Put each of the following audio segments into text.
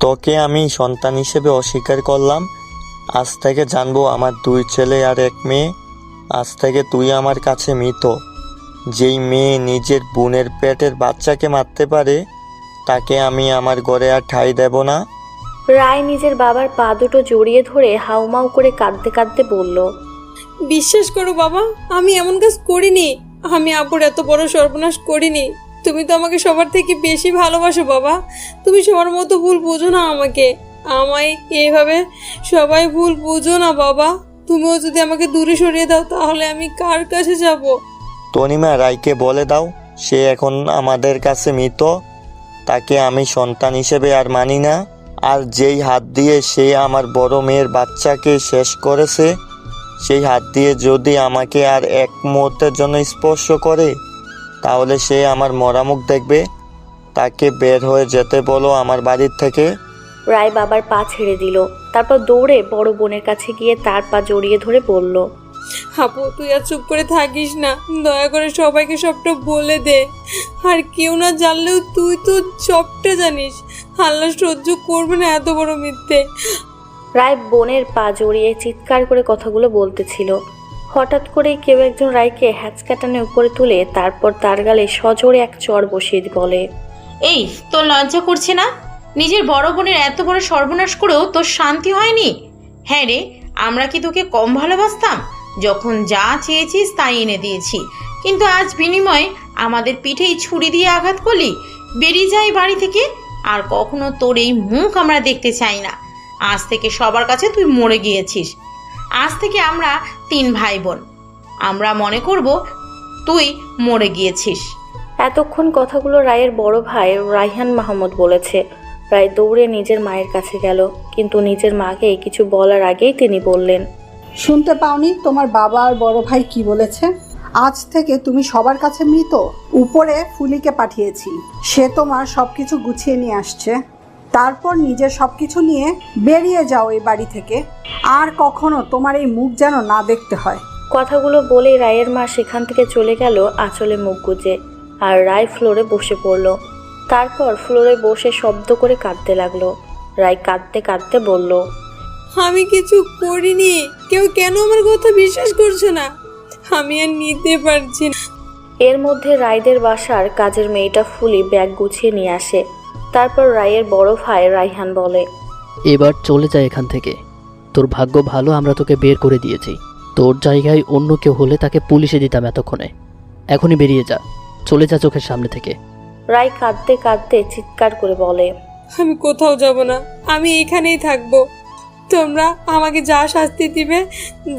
তোকে আমি সন্তান হিসেবে অস্বীকার করলাম। আজ থেকে জানবো আমার 2 ছেলে আর 1 মেয়ে। আজ থেকে তুই আমার কাছে মৃত। যেই মেয়ে নিজের বোনের পেটের বাচ্চাকে মারতে পারে তাকে আমি আমার ঘরে আর ঠাঁই দেব না। রায় নিজের বাবার পা দুটো জড়িয়ে ধরে হাউমাউ করে কাঁদতে কাঁদতে বলল, বিশ্বাস করো বাবা, আমি এমন কাজ করিনি। আমি আপুর এত বড় সর্বনাশ করিনি। তুমি তো আমাকে সবার থেকে বেশি ভালোবাসো বাবা। তুমি সবার মতো ভুল বুঝো না আমাকে। আমায় এইভাবে সবাই ভুল বুঝো না বাবা। তুমিও যদি আমাকে দূরে সরিয়ে দাও তাহলে আমি কার কাছে যাব? তনিমা, রায়কে বলে দাও সে এখন আমাদের কাছে মৃত। তাকে আমি সন্তান হিসেবে আর মানি না। আর যেই হাত দিয়ে সে আমার বড় মেয়ের বাচ্চাকে শেষ করেছে, সেই হাত দিয়ে যদি আমাকে আর 1 মুহূর্তের জন্য স্পর্শ করে তাহলে সে আমার মরা মুখ দেখবে। তাকে বের হয়ে যেতে বলো আমার বাড়ির থেকে। রায় বাবার পা ছেড়ে দিল। তারপর দৌড়ে বড় বোনের কাছে গিয়ে তার পা জড়িয়ে ধরে বলল, আপু তুই আর চুপ করে থাকিস না, দয়া করে সবাইকে সবটা বলে দে। আর কেউ না জানলেও তুই তো সবটা জানিস। আল্লাহ সহ্য করবে না এত বড় মিথ্যে। রায় বোনের পা জড়িয়ে চিৎকার করে কথাগুলো বলতেছিল। হঠাৎ করেই কেউ একজন রায়কে হ্যাচকাটানে উপরে তুলে তারপর তার গালে সজোরে এক চড় বসিয়ে বলে, এই তোর লজ্জা করছে না? নিজের বড় বোনের এত বড় সর্বনাশ করেও তোর শান্তি হয়নি? হ্যাঁ রে, আমরা কি তোকে কম ভালোবাসতাম? যখন যা চেয়েছিস তাই এনে দিয়েছি, কিন্তু আজ বিনিময়ে আমাদের পিঠেই ছুরি দিয়ে আঘাত করলি। বেরিয়ে যাই বাড়ি থেকে। আর কখনো তোর এই মুখ আমরা দেখতে চাই না। আজ থেকে সবার কাছে তুই মরে গিয়েছিস। আজ থেকে আমরা 3 ভাই বোন। আমরা মনে করব তুই মরে গিয়েছিস। এতক্ষণ কথাগুলো রায়ের বড় ভাই রায়হান মাহমুদ বলেছে। রায় দৌড়ে নিজের মায়ের কাছে গেল, কিন্তু নিজের মাকে কিছু বলার আগেই তিনি বললেন, শুনতে পাওনি তোমার বাবা আর বড় ভাই কি বলেছে? আজ থেকে তুমি সবার কাছে মৃত। উপরে ফুলিকে পাঠিয়েছি, সে তোমার সবকিছু গুছিয়ে নিয়ে আসছে। তারপর নিজের সবকিছু নিয়ে বেরিয়ে যাও এই বাড়ি থেকে। আর কখনো তোমার এই মুখ যেন না দেখতে হয়। কথাগুলো বলে রায়ের মা সেখান থেকে চলে গেল আঁচলে মুখ গুজে। আর রায় ফ্লোরে বসে পড়ল। তারপর ফ্লোরে বসে শব্দ করে কাঁদতে লাগলো। রায় কাঁদতে কাঁদতে বলল, আমি কিছু করিনি। কেউ কেন আমার কথা বিশ্বাস করছে না? আমি আর নিতে পারছি না। এর মধ্যে রায়দের বাসার কাজের মেয়েটা ফুলি ব্যাগ গুছিয়ে নিয়ে আসে। তারপর রায়ের বড় ভাই রায়হান বলে, এবার চলে যায় এখান থেকে। তোর ভাগ্য ভালো, আমরা তোকে বের করে দিয়েছি। তোর জায়গায় অন্য কেউ হলে তাকে পুলিশে দিতাম এতক্ষণে। এখনই বেরিয়ে যা, চলে যা চোখের সামনে থেকে। রায় কাঁদতে কাঁদতে চিৎকার করে বলে, আমি কোথাও যাব না, আমি এখানেই থাকবো। তোমরা আমাকে যা শাস্তি দিবে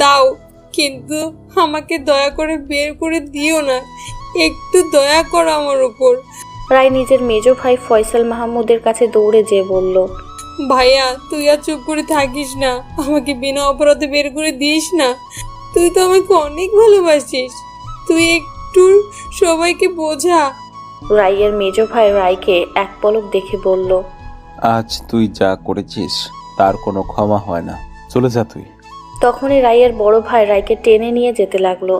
দাও, কিন্তু আমাকে দয়া করে বের করে দিও না। একটু দয়া করো আমার উপর। রায় নিজের মেজ ভাই ফয়সাল মাহমুদের কাছে দৌড়ে যেয়ে বলল, ভাইয়া তুই আর চুপ করে থাকিস না, আমাকে বিনা অপরাধে বের করে দিস না। তুই তো আমাকে অনেক ভালোবাসিস, তুই একটু সবাইকে বোঝা। রায়ের মেজ ভাই রায়কে এক পলক দেখে বলল, আজ তুই যা করেছিস তার কোনো ক্ষমা হয় না, চলে যা তুই। তখনই রায়ের বড় ভাই রায়কে টেনে নিয়ে যেতে লাগলো।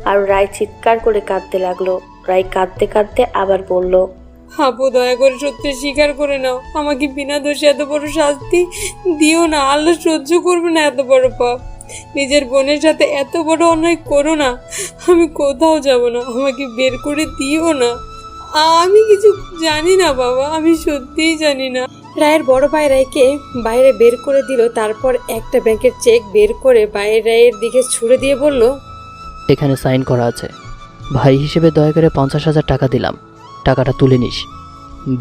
আর রায় চিৎকার করে কাঁদতে লাগলো। রায় কাঁদতে কাঁদতে আবার বলল, আপু দয়া করে সত্যি স্বীকার করে নাও, আমাকে বিনা দোষে এত বড় শাস্তি দিও না। আল্লাহ সহ্য করবে না এত বড় পাপ। নিজের বোনের সাথে এত বড় অন্যায় করো না। আমি কোথাও যাব না, আমাকে বের করে দিও না। আমি কিছু জানি না বাবা, আমি সত্যিই জানি না। রায়ের বড় ভাই রায়কে বাইরে বের করে দিল। তারপর একটা ব্যাংকের চেক বের করে বাইরের রায়ের দিকে ছুড়ে দিয়ে বলল, এখানে সাইন করা আছে। ভাই হিসেবে দয়া করে 50,000 টাকা দিলাম, টাকাটা তুলে নিস।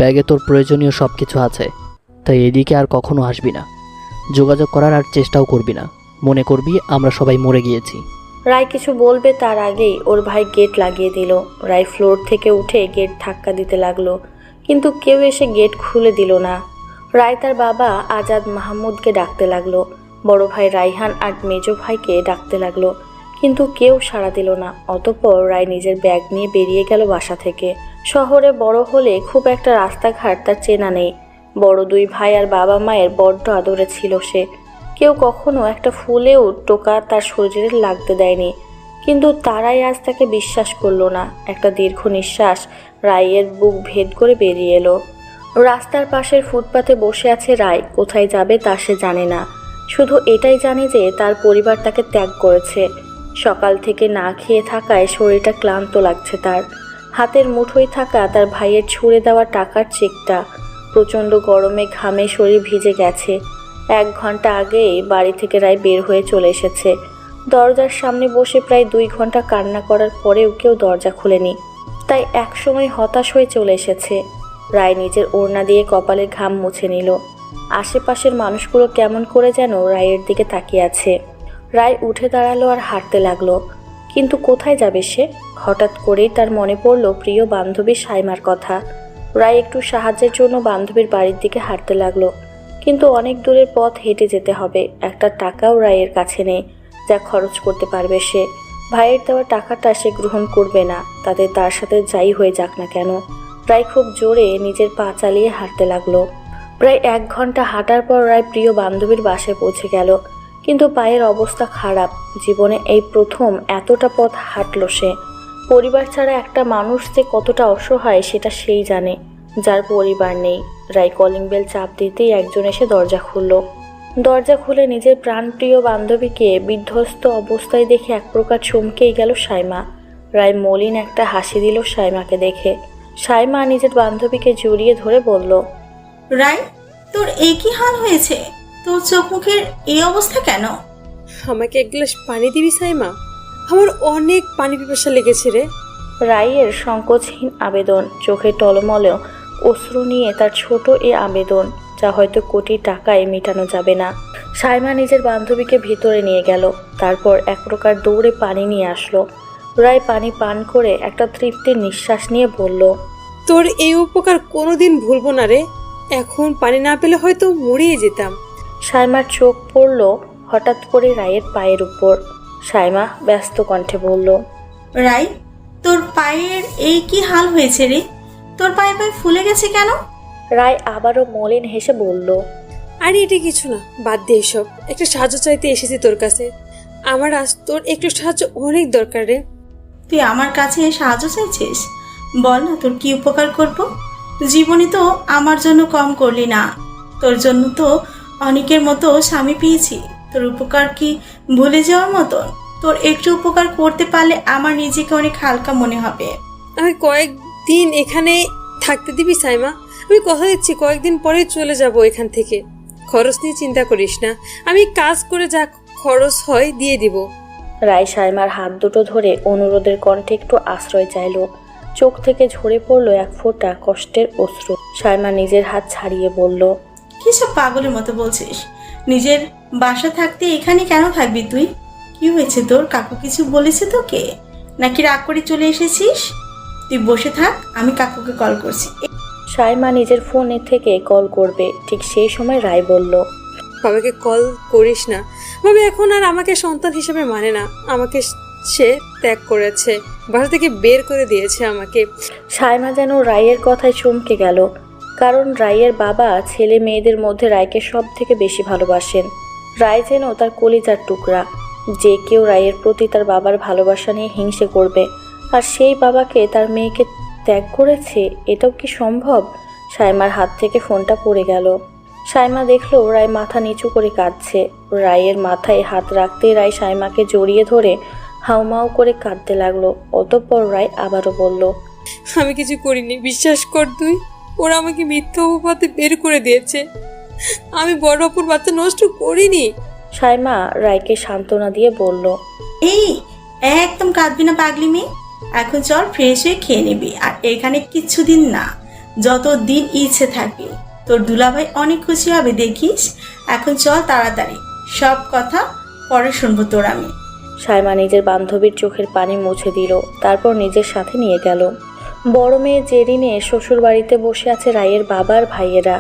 ব্যাগে তোর প্রয়োজনীয় সব কিছু আছে, তাই এদিকে আর কখনো আসবি না। যোগাযোগ করার আর চেষ্টাও করবি না। মনে করবি আমরা সবাই মরে গিয়েছি। রায় কিছু বলবে তার আগেই ওর ভাই গেট লাগিয়ে দিল। রায় ফ্লোর থেকে উঠে গেট ধাক্কা দিতে লাগলো, কিন্তু কেউ এসে গেট খুলে দিল না। রায় তার বাবা আজাদ মাহমুদকে ডাকতে লাগলো। বড় ভাই রায়হান আর মেজ ভাইকে ডাকতে লাগলো, কিন্তু কেউ সাড়া দিল না। অতঃপর রায় নিজের ব্যাগ নিয়ে বেরিয়ে গেল বাসা থেকে। শহরে বড় হলে খুব একটা রাস্তাঘাট তার চেনা নেই। বড় 2 ভাই আর বাবা মায়ের বড্ড আদরে ছিল সে। কেউ কখনো একটা ফুলেও টোকা তার শরীরে লাগতে দেয়নি, কিন্তু তারাই আজ তাকে বিশ্বাস করলো না। একটা দীর্ঘ নিঃশ্বাস রায়ের বুক ভেদ করে বেরিয়ে এলো। রাস্তার পাশের ফুটপাতে বসে আছে রায়। কোথায় যাবে তা সে জানে না, শুধু এটাই জানে যে তার পরিবার তাকে ত্যাগ করেছে। সকাল থেকে না খেয়ে থাকায় শরীরটা ক্লান্ত লাগছে তার। হাতের মুঠোয় থাকা তার ভাইয়ের ছুঁড়ে দেওয়া টাকার চেকটা। প্রচণ্ড গরমে ঘামে শরীর ভিজে গেছে। 1 ঘন্টা আগেই বাড়ি থেকে রায় বের হয়ে চলে এসেছে। দরজার সামনে বসে প্রায় 2 ঘন্টা কান্না করার পরেও কেউ দরজা খুলেনি। তাই একসময় হতাশ হয়ে চলে এসেছে। রায় নিজের ওড়না দিয়ে কপালের ঘাম মুছে নিল। আশেপাশের মানুষগুলো কেমন করে যেন রায়ের দিকে তাকিয়ে আছে। রায় উঠে দাঁড়ালো আর হাঁটতে লাগলো। কিন্তু কোথায় যাবে সে? হঠাৎ করেই তার মনে পড়ল প্রিয় বান্ধবী সাইমার কথা। রায় একটু সাহায্যের জন্য বান্ধবীর বাড়ির দিকে হাঁটতে লাগলো। কিন্তু অনেক দূরের পথ হেঁটে যেতে হবে। একটা টাকাও রায়ের কাছে নেই যা খরচ করতে পারবে সে। ভাইয়ের দেওয়া টাকাটা সে গ্রহণ করবে না, তাতে তার সাথে যাই হয়ে যাক না কেন। রায় খুব জোরে নিজের পা চালিয়ে হাঁটতে লাগলো। প্রায় 1 ঘন্টা হাঁটার পর রায় প্রিয় বান্ধবীর বাসায় পৌঁছে গেল। কিন্তু পায়ের অবস্থা খারাপ। জীবনে এই প্রথম এতটা পথ হাঁটল সে। পরিবার ছাড়া একটা মানুষ যে কতটা অসহায় সেটা সেই জানে, যার পরিবার নেই। রায় কলিং বেল চাপ দিতেই একজন এসে দরজা খুলল। দরজা খুলে নিজের প্রাণপ্রিয় বান্ধবীকে বিধ্বস্ত অবস্থায় দেখে এক প্রকার চমকেই গেল সাইমা। রায় মলিন একটা হাসি দিল সাইমাকে দেখে। সাইমা নিজের বান্ধবীকে জড়িয়ে ধরে বলল, রায়, তোর এই কি হাল হয়েছে? তোর চোখ মুখের এই অবস্থা কেন? আমাকে 1 গ্লাস পানি দিবি সাইমা? আমার অনেক পানি পিপাসা লেগেছে রে। রায়ের সংকোচহীন আবেদন, চোখে টলমলে অশ্রু নিয়ে তার ছোট এ আবেদন, যা হয়তো কোটি টাকায় মেটানো যাবে না। সাইমা নিজের বান্ধবীকে ভিতরে নিয়ে গেল। তারপর এক প্রকার দৌড়ে পানি নিয়ে আসলো। রায় পানি পান করে একটা তৃপ্তির নিঃশ্বাস নিয়ে বলল, তোর এই উপকার কোনোদিন ভুলবো না রে। এখন পানি না পেলে হয়তো মরিয়ে যেতাম। সাইমার চোখ পড়ল হঠাৎ করে রায়ের পায়ের উপর। সাইমা ব্যস্ত কণ্ঠে বলল, রায়, তোর পায়ের এই কি হাল হয়েছে রে? তোর পায়ে পায়ে ফুলে গেছে কেন? রায় আবারও মলিন হেসে বলল, আরে এটা কিছু না, বাদ দে এসব। একটা সাহায্য চাইতে এসেছি তোর কাছে। আমার আজ তোর একটু সাহায্য অনেক দরকার রে। তুই আমার কাছে সাহায্য চাইছিস? বল না, তোর কি উপকার করব? জীবনে তো আমার জন্য কম করলি না, তোর জন্য তো অনেকের মতো স্বামী পেয়েছি। তোর উপকার কি ভুলে যাওয়ার মতন? তোর একটু উপকার করতে পারলে আমার নিজেকে অনেক হালকা মনে হবে। আমি কয়েকদিন এখানে থাকতে দিবি সাইমা? আমি কথা দিচ্ছি কয়েকদিন পরে চলে যাব এখান থেকে। খরচ নিয়ে চিন্তা করিস না, আমি কাজ করে যা খরচ হয় দিয়ে দিব। রায় সাইমার হাত দুটো ধরে অনুরোধের কণ্ঠে একটু আশ্রয় চাইল। চোখ থেকে ঝরে পড়ল এক ফোঁটা কষ্টের অশ্রু। সাইমা নিজের হাত ছাড়িয়ে বলল, কিসব পাগলের মতো বলছিস? নিজের বাসা থাকতে এখানে কেন থাকবি তুই? কি হয়েছে তোর? কাকু কিছু বলেছে তোকে? নাকি রাগ করে চলে এসেছিস? তুই বসে থাক, আমি কাকুকে কল করছি। সাইমা নিজের ফোনে থেকে কল করবে, ঠিক সেই সময় রায় বলল, বাবাকে কল করিস না। বাবা এখন আর আমাকে সন্তান হিসেবে মানে না। আমাকে সে ত্যাগ করেছে, বাসা থেকে বের করে দিয়েছে আমাকে। সাইমা যেন রায়ের কথায় চমকে গেল। কারণ রায়ের বাবা ছেলে মেয়েদের মধ্যে রায়কে সব থেকে বেশি ভালোবাসেন। রায় যেন তার কলিজার টুকরা। যে কেউ রায়ের প্রতি তার বাবার ভালোবাসা নিয়ে হিংসে করবে, আর সেই বাবাকে তার মেয়েকে ত্যাগ করেছে, এটাও কি সম্ভব? সাইমার হাত থেকে ফোনটা পড়ে গেল। সাইমা দেখলো রায় মাথা নিচু করে কাঁদছে। রায়ের মাথায় হাত রাখতেই রায় সাইমাকে জড়িয়ে ধরে হাউমাউ করে কাঁদতে লাগলো। অতঃপর রায় আবারও বলল, আমি কিছু করিনি, বিশ্বাস কর তুই। ওরা আমাকে মিথ্যা অপবাদে বের করে দিয়েছে। আমি বড় অপুর বাচ্চা নষ্ট করিনি। সাইমা রায়কে সান্ত্বনা দিয়ে বলল, এই একদম কাঁদবি না পাগলি মেয়ে। এখন চল ফ্রেশ হয়ে খেয়ে নিবি। আর এখানে কিছুদিন না, যত দিন ইচ্ছে থাকবে। তোর দুলাভাই অনেক খুশি হবে দেখিস। এখন চল তাড়াতাড়ি, সব কথা পরে শুনবো তোর আমি। সাইমা নিজের বান্ধবীর চোখের পানি মুছে দিল, তারপর নিজের সাথে নিয়ে গেল। বড় মেয়ে জেরিনে শ্বশুর বাড়িতে বসে আছে রায়ের বাবার ভাইয়েরা।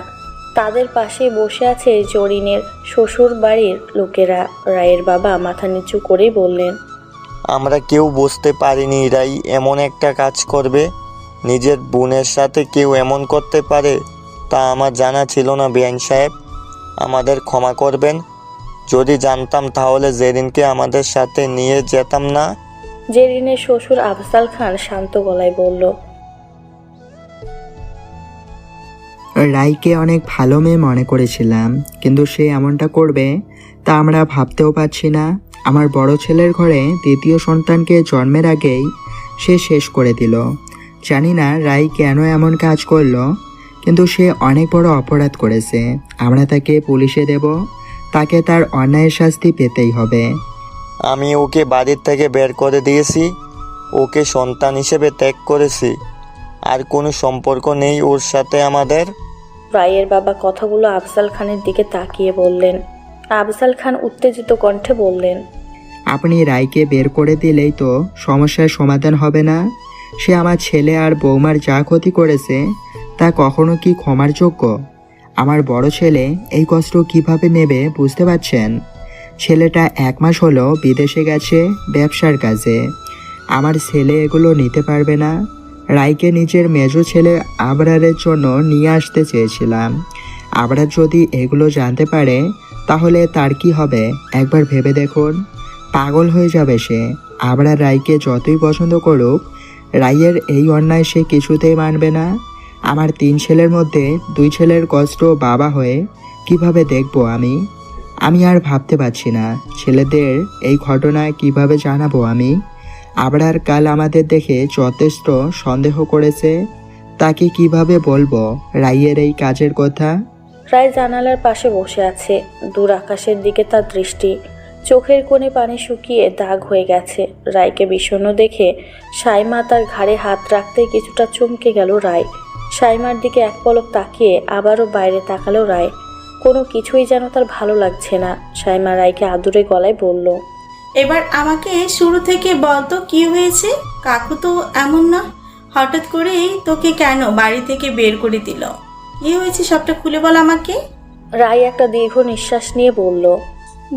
তাদের পাশেই বসে আছে জরিনের শ্বশুর বাড়ির লোকেরা। রায়ের বাবা মাথা নিচু করেই বললেন, আমরা কেউ বুঝতে পারিনি রাই এমন একটা কাজ করবে। নিজের বোনের সাথে কেউ এমন করতে পারে তা আমার জানা ছিল না বেআইন সাহেব। আমাদের ক্ষমা করবেন। যদি জানতাম তাহলে জেরিনকে আমাদের সাথে নিয়ে যেতাম না। জেরিনের শ্বশুর আফজাল খান শান্ত গলায় বলল, রাইকে অনেক ভালো মেয়ে মনে করেছিলাম, কিন্তু সে এমনটা করবে তা আমরা ভাবতেও পারছি না। আমার বড় ছেলের ঘরে দ্বিতীয় সন্তানকে জন্মের আগেই সে শেষ করে দিল। জানি না রাই কেন এমন কাজ করলো, কিন্তু সে অনেক বড় অপরাধ করেছে। আমরা তাকে পুলিশে দেব, তাকে তার অন্যায়ের শাস্তি পেতেই হবে। আমি ওকে বাড়ির থেকে বের করে দিয়েছি, ওকে সন্তান হিসেবে ত্যাগ করেছি, আর কোনো সম্পর্ক নেই ওর সাথে আমাদের। রায়ের বাবা কথাগুলো আফজাল খানের দিকে তাকিয়ে বললেন। আফজাল খান উত্তেজিত কণ্ঠে বললেন, আপনি রাইকে বের করে দিলেই তো সমস্যার সমাধান হবে না? সে আমার ছেলে আর বৌমার যা ক্ষতি করেছে তা কখনো কি ক্ষমার যোগ্য? আমার বড় ছেলে এই কষ্ট কিভাবে নেবে বুঝতে পারছেন? ছেলেটা 1 মাস হলো বিদেশে গেছে ব্যবসার কাজে। আমার ছেলে এগুলো নিতে পারবে না। রাইকে নিজের মেজো ছেলে আবরারের জন্য নিয়ে আসতে চেয়েছিলাম। আবরার যদি এগুলো জানতে পারে তাহলে তার কি হবে একবার ভেবে দেখুন। পাগল হয়ে যাবে সে। আবরার রাইকে যতই পছন্দ করুক, রাইয়ের এই অন্যায় সে কিছুতেই মানবে না। আমার 3 ছেলের মধ্যে 2 ছেলের কষ্ট বাবা হয়ে কিভাবে দেখব আমি? আর ভাবতে পারছি না ছেলেদের এই ঘটনা কিভাবে জানাবো আমি। আবরার কাল আমাদের দেখে যথেষ্ট সন্দেহ করেছে, তাকে কিভাবে বলবো রাইয়ের এই কাজের কথা? রায় জানালার পাশে বসে আছে। দূর আকাশের দিকে তার দৃষ্টি। চোখের কোণে পানি শুকিয়ে দাগ হয়ে গেছে। রায়কে বিষণ্ণ দেখে সাইমা তার ঘাড়ে হাত রাখতেই কিছুটা চমকে গেল রায়। সাইমার দিকে এক পলক তাকিয়ে আবারও বাইরে তাকালো রায়। কোনো কিছুই যেন তার ভালো লাগছে না। সাইমা রায়কে আদুরে গলায় বলল, এবার আমাকে শুরু থেকে বলতো কি হয়েছে? কাকু তো এমন না, হঠাৎ করেই তোকে কেন বাড়ি থেকে বের করে দিল? কি হয়েছে সবটা খুলে বল আমাকে। রায় একটা দীর্ঘ নিঃশ্বাস নিয়ে বলল,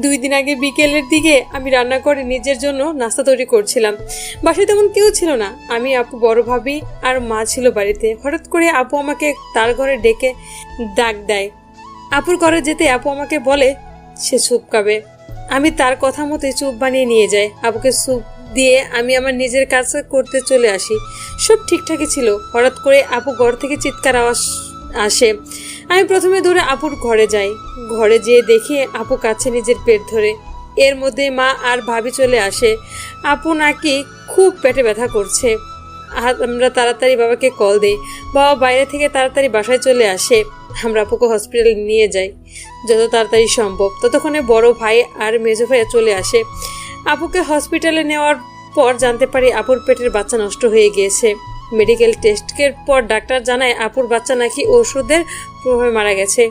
2 দিন আগে বিকেলের দিকে আমি রান্না করে নিজের জন্য নাস্তা তৈরি করছিলাম। বাসায় তেমন কেউ ছিল না, আমি, আপু, বড় ভাবি আর মা ছিল বাড়িতে। হঠাৎ করে আপু আমাকে তার ঘরে ডেকে ডাক দেয়। আপুর ঘরে যেতে আপু আমাকে বলে সে স্যুপ খাবে। আমি তার কথা মতো স্যুপ বানিয়ে নিয়ে যাই। আপুকে স্যুপ দিয়ে আমি আমার নিজের কাজ করতে চলে আসি। সব ঠিকঠাকই ছিল। হঠাৎ করে আপু ঘর থেকে চিৎকার আওয়াজ আসে। আমি প্রথমে দৌড়ে আপুর ঘরে যাই। ঘরে যেয়ে দেখি আপু কাছে নিজের পেট ধরে। এর মধ্যে মা আর ভাবি চলে আসে। আপু নাকি খুব পেটে ব্যথা করছে। আমরা তাড়াতাড়ি বাবাকে কল দিই। বাবা বাইরে থেকে তাড়াতাড়ি বাসায় চলে আসে। আমরা আপুকে হসপিটালে নিয়ে যাই যত তাড়াতাড়ি সম্ভব। ততক্ষণে বড় ভাই আর মেজো ভাইয়া চলে আসে। আপুকে হসপিটালে নেওয়ার পর জানতে পারি আপুর পেটের বাচ্চা নষ্ট হয়ে গিয়েছে। মেডিকেল টেস্টের পর ডাক্তার জানায় আপুর বাচ্চা নাকি ওষুধের প্রভাবে মারা গেছে।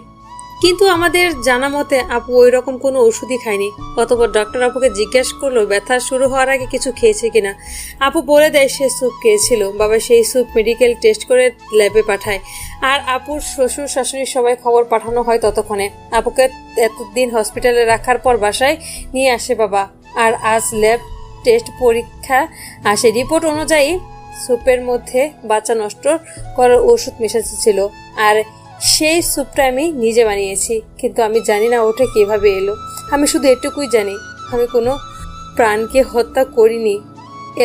কিন্তু আমাদের জানা মতে আপু ওই রকম কোনো ওষুধই খায়নি। অতঃপর ডক্টর আপুকে জিজ্ঞেস করলো ব্যথা শুরু হওয়ার আগে কিছু খেয়েছে কিনা। আপু বলে দেয় সে স্যুপ খেয়েছিল। বাবা সেই স্যুপ মেডিকেল টেস্ট করে ল্যাবে পাঠায়। আর আপুর শ্বশুর শাশুড়ি সবাই খবর পাঠানো হয় ততক্ষণে। আপুকে এতদিন হসপিটালে রাখার পর বাসায় নিয়ে আসে বাবা। আর আজ ল্যাব টেস্ট পরীক্ষা আসে। রিপোর্ট অনুযায়ী স্যুপের মধ্যে বাচ্চা নষ্ট করার ওষুধ মেশানো ছিল। আর সেই স্যুপটা আমি নিজে বানিয়েছি, কিন্তু আমি জানি না ওটা কিভাবে এলো। আমি শুধু এটুকুই জানি আমি কোনো প্রাণকে হত্যা করিনি।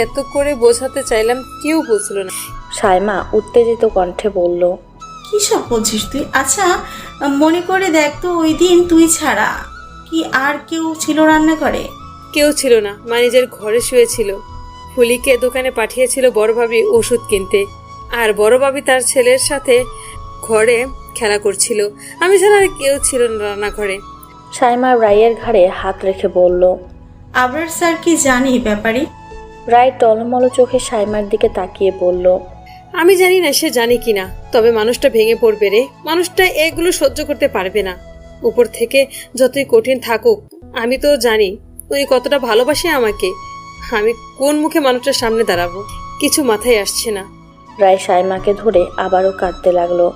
এত করে বোঝাতে চাইলাম, কেউ বুঝলো না। সাইমা উত্তেজিত কণ্ঠে বলল, কি সব বলছিস তুই? আচ্ছা মনে করে দেখ তো, ওই দিন তুই ছাড়া কি আর কেউ ছিল রান্নাঘরে? কেউ ছিল না। মা নিজের ঘরে শুয়েছিল। হুলিকে দোকানে পাঠিয়েছিল বড় ভাবি ওষুধ কিনতে। আর বড় ভাবি তার ছেলের সাথে ঘরে খেলা করছিল। আমি ছাড়া আর কেউ ছিল না রান্নাঘরে। সাইমা রায়ের ঘাড়ে হাত রেখে বলল, আবরার স্যার কি জানি ব্যাপারে? রায় টলমল চোখে সাইমার দিকে তাকিয়ে বলল, আমি জানি না সে জানে কিনা, তবে মানুষটা ভেঙে পড়বে রে। মানুষটা এগুলো সহ্য করতে পারবে না। উপর থেকে যতই কঠিন থাকুক, আমি তো জানি ওই কতটা ভালোবাসে আমাকে। আমি কোন মুখে মানুষটার সামনে দাঁড়াবো, কিছু মাথায় আসছে না। রায় সাইমাকে ধরে আবারও কাঁদতে লাগলো।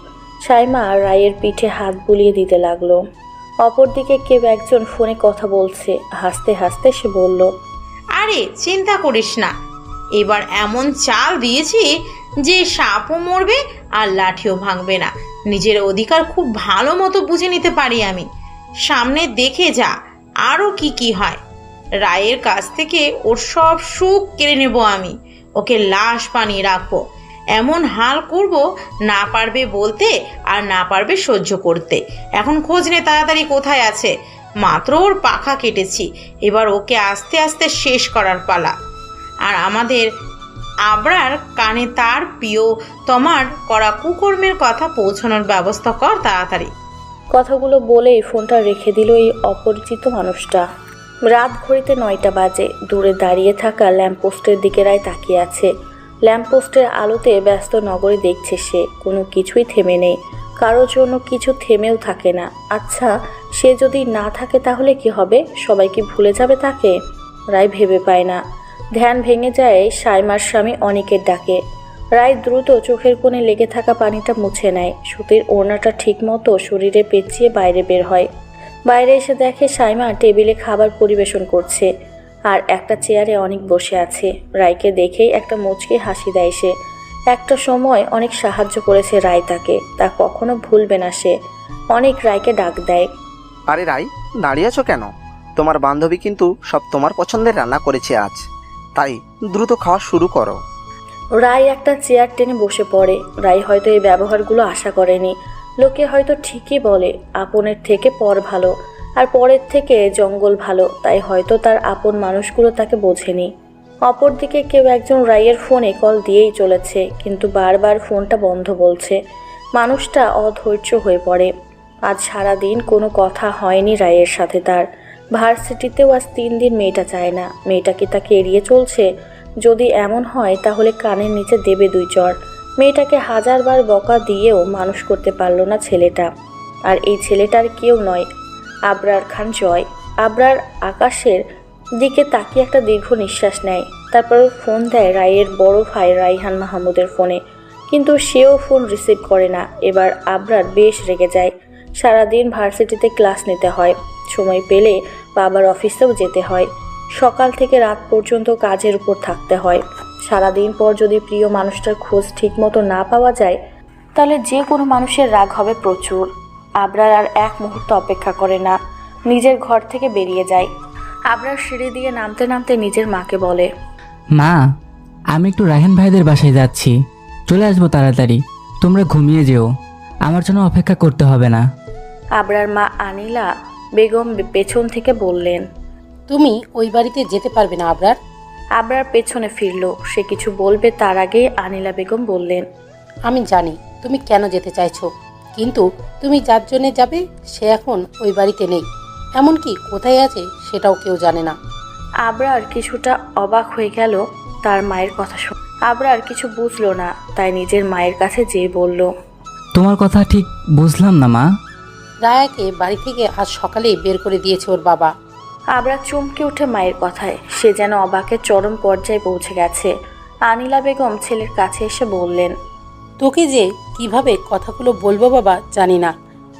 সাইমা রায়ের পিঠে হাত বুলিয়ে দিতে লাগলো। অপরদিকে কেউ একজন ফোনে কথা বলছে। হাসতে হাসতে সে বলল, আরে চিন্তা করিস না, এবার এমন চাল দিয়েছি যে সাপও মরবে আর লাঠিও ভাঙবে না। নিজের অধিকার খুব ভালো মতো বুঝে নিতে পারি আমি। সামনে দেখে যা আরও কি কি হয়। রায়ের কাছ থেকে ওর সব সুখ কেড়ে নেব আমি। ওকে লাশ বানিয়ে রাখবো। এমন হাল করব, না পারবে বলতে আর না পারবে সহ্য করতে। এখন খোঁজ নে তাড়াতাড়ি কোথায় আছে। মাত্র ওর পাখা কেটেছি, এবার ওকে আস্তে আস্তে শেষ করার পালা। আর আমাদের আবরার কানে তার প্রিয় তোমার করা কুকর্মের কথা পৌঁছানোর ব্যবস্থা কর তাড়াতাড়ি। কথাগুলো বলেই ফোনটা রেখে দিল এই অপরিচিত মানুষটা। রাত ঘড়িতে 9টা বাজে। দূরে দাঁড়িয়ে থাকা ল্যাম্পপোস্টের দিকে রায় তাকিয়ে আছে। ল্যাম্পপোস্টের আলোতে ব্যস্ত নগরে দেখছে সে, কোনো কিছুই থেমে নেই, কারোর জন্য কিছু থেমেও থাকে না। আচ্ছা, সে যদি না থাকে তাহলে কি হবে? সবাই কি ভুলে যাবে তাকে? রায় ভেবে পায় না। ধ্যান ভেঙে যায় সাইমার স্বামী অনিকের ডাকে। রায় দ্রুত চোখের কোণে লেগে থাকা পানিটা মুছে নেয়। সুতির ওড়নাটা ঠিকমতো শরীরে পেঁচিয়ে বাইরে বের হয়। বাইরে এসে দেখে সাইমা টেবিলে খাবার পরিবেশন করছে, আর একটা চেয়ারে অনেক বসে আছে। রায়কে দেখেই একটা মুচকি হাসি দেয় সে। একটা সময় অনেক সাহায্য করেছে রায় তাকে, তা কখনো ভুলবে না সে। অনেক রায়কে ডাক দেয়। আরে রাই, দাঁড়িয়ে আছো কেন? তোমার বান্ধবী কিন্তু সব তোমার পছন্দের রান্না করেছে আজ, তাই দ্রুত খাওয়া শুরু করো। রায় একটা চেয়ার টেনে বসে পড়ে। রায় হয়তো এই ব্যবহারগুলো আশা করেনি। লোকে হয়তো ঠিকই বলে আপনের থেকে পর ভালো, আর পরের থেকে জঙ্গল ভালো, তাই হয়তো তার আপন মানুষগুলো তাকে বোঝেনি। অপরদিকে কেউ একজন রায়ের ফোনে কল দিয়েই চলেছে, কিন্তু বারবার ফোনটা বন্ধ বলছে। মানুষটা অধৈর্য হয়ে পড়ে। আজ সারাদিন কোনো কথা হয়নি রায়ের সাথে তার। ভার্সিটিতেও আজ 3 দিন মেয়েটা চায় না। মেয়েটা কি তাকে এড়িয়ে চলছে? যদি এমন হয় তাহলে কানের নিচে দেবে 2 চড়। মেয়েটাকে 1000বার বকা দিয়েও মানুষ করতে পারল না ছেলেটা। আর এই ছেলেটার কেউ নয়, আবরার খান জয়। আবরার আকাশের দিকে তাকিয়ে একটা দীর্ঘ নিঃশ্বাস নেয়। তারপর ফোন দেয় রায়ের বড় ভাই রাইহান মাহমুদের ফোনে, কিন্তু সেও ফোন রিসিভ করে না। এবার আবরার বেশ রেগে যায়। সারাদিন ভার্সিটিতে ক্লাস নিতে হয়, সময় পেলে বাবার অফিসেও যেতে হয়, সকাল থেকে রাত পর্যন্ত কাজের উপর থাকতে হয়। সারাদিন পর যদি প্রিয় মানুষটার খোঁজ ঠিকমতো না পাওয়া যায় তাহলে যে কোনো মানুষের রাগ হবে প্রচুর। আবরার আর এক মুহূর্ত অপেক্ষা করে না, নিজের ঘর থেকে বেরিয়ে যায়। আবরার সিঁড়ি দিয়ে নামতে নামতে নিজের মাকে বলে, মা, আমি একটু রায়হান ভাইদের বাসায় যাচ্ছি, চলে আসবো তাড়াতাড়ি। তোমরা ঘুমিয়ে যেও, আমার জন্য অপেক্ষা করতে হবে না। আবরার মা আনিলা বেগম পেছন থেকে বললেন, তুমি ওই বাড়িতে যেতে পারবে না আবরার। আবরার পেছনে ফিরল। সে কিছু বলবে তার আগেই আনিলা বেগম বললেন, আমি জানি তুমি কেন যেতে চাইছো, কিন্তু তুমি যার জন্যে যাবে সে এখন ওই বাড়িতে নেই, এমনকি কোথায় আছে সেটাও কেউ জানে না। আবরার কিছুটা অবাক হয়ে গেল তার মায়ের কথা শুনে। আবরার কিছু বুঝলো না, তাই নিজের মায়ের কাছে যেয়ে বলল, তোমার কথা ঠিক বুঝলাম না মা। রায়াকে বাড়ি থেকে আজ সকালেই বের করে দিয়েছে ওর বাবা। আবরার চমকে ওঠে মায়ের কথায়। সে যেন অবাকের চরম পর্যায়ে পৌঁছে গেছে। আনিলা বেগম ছেলের কাছে এসে বললেন, তোকে যে কিভাবে কথাগুলো বলবো বাবা জানি না।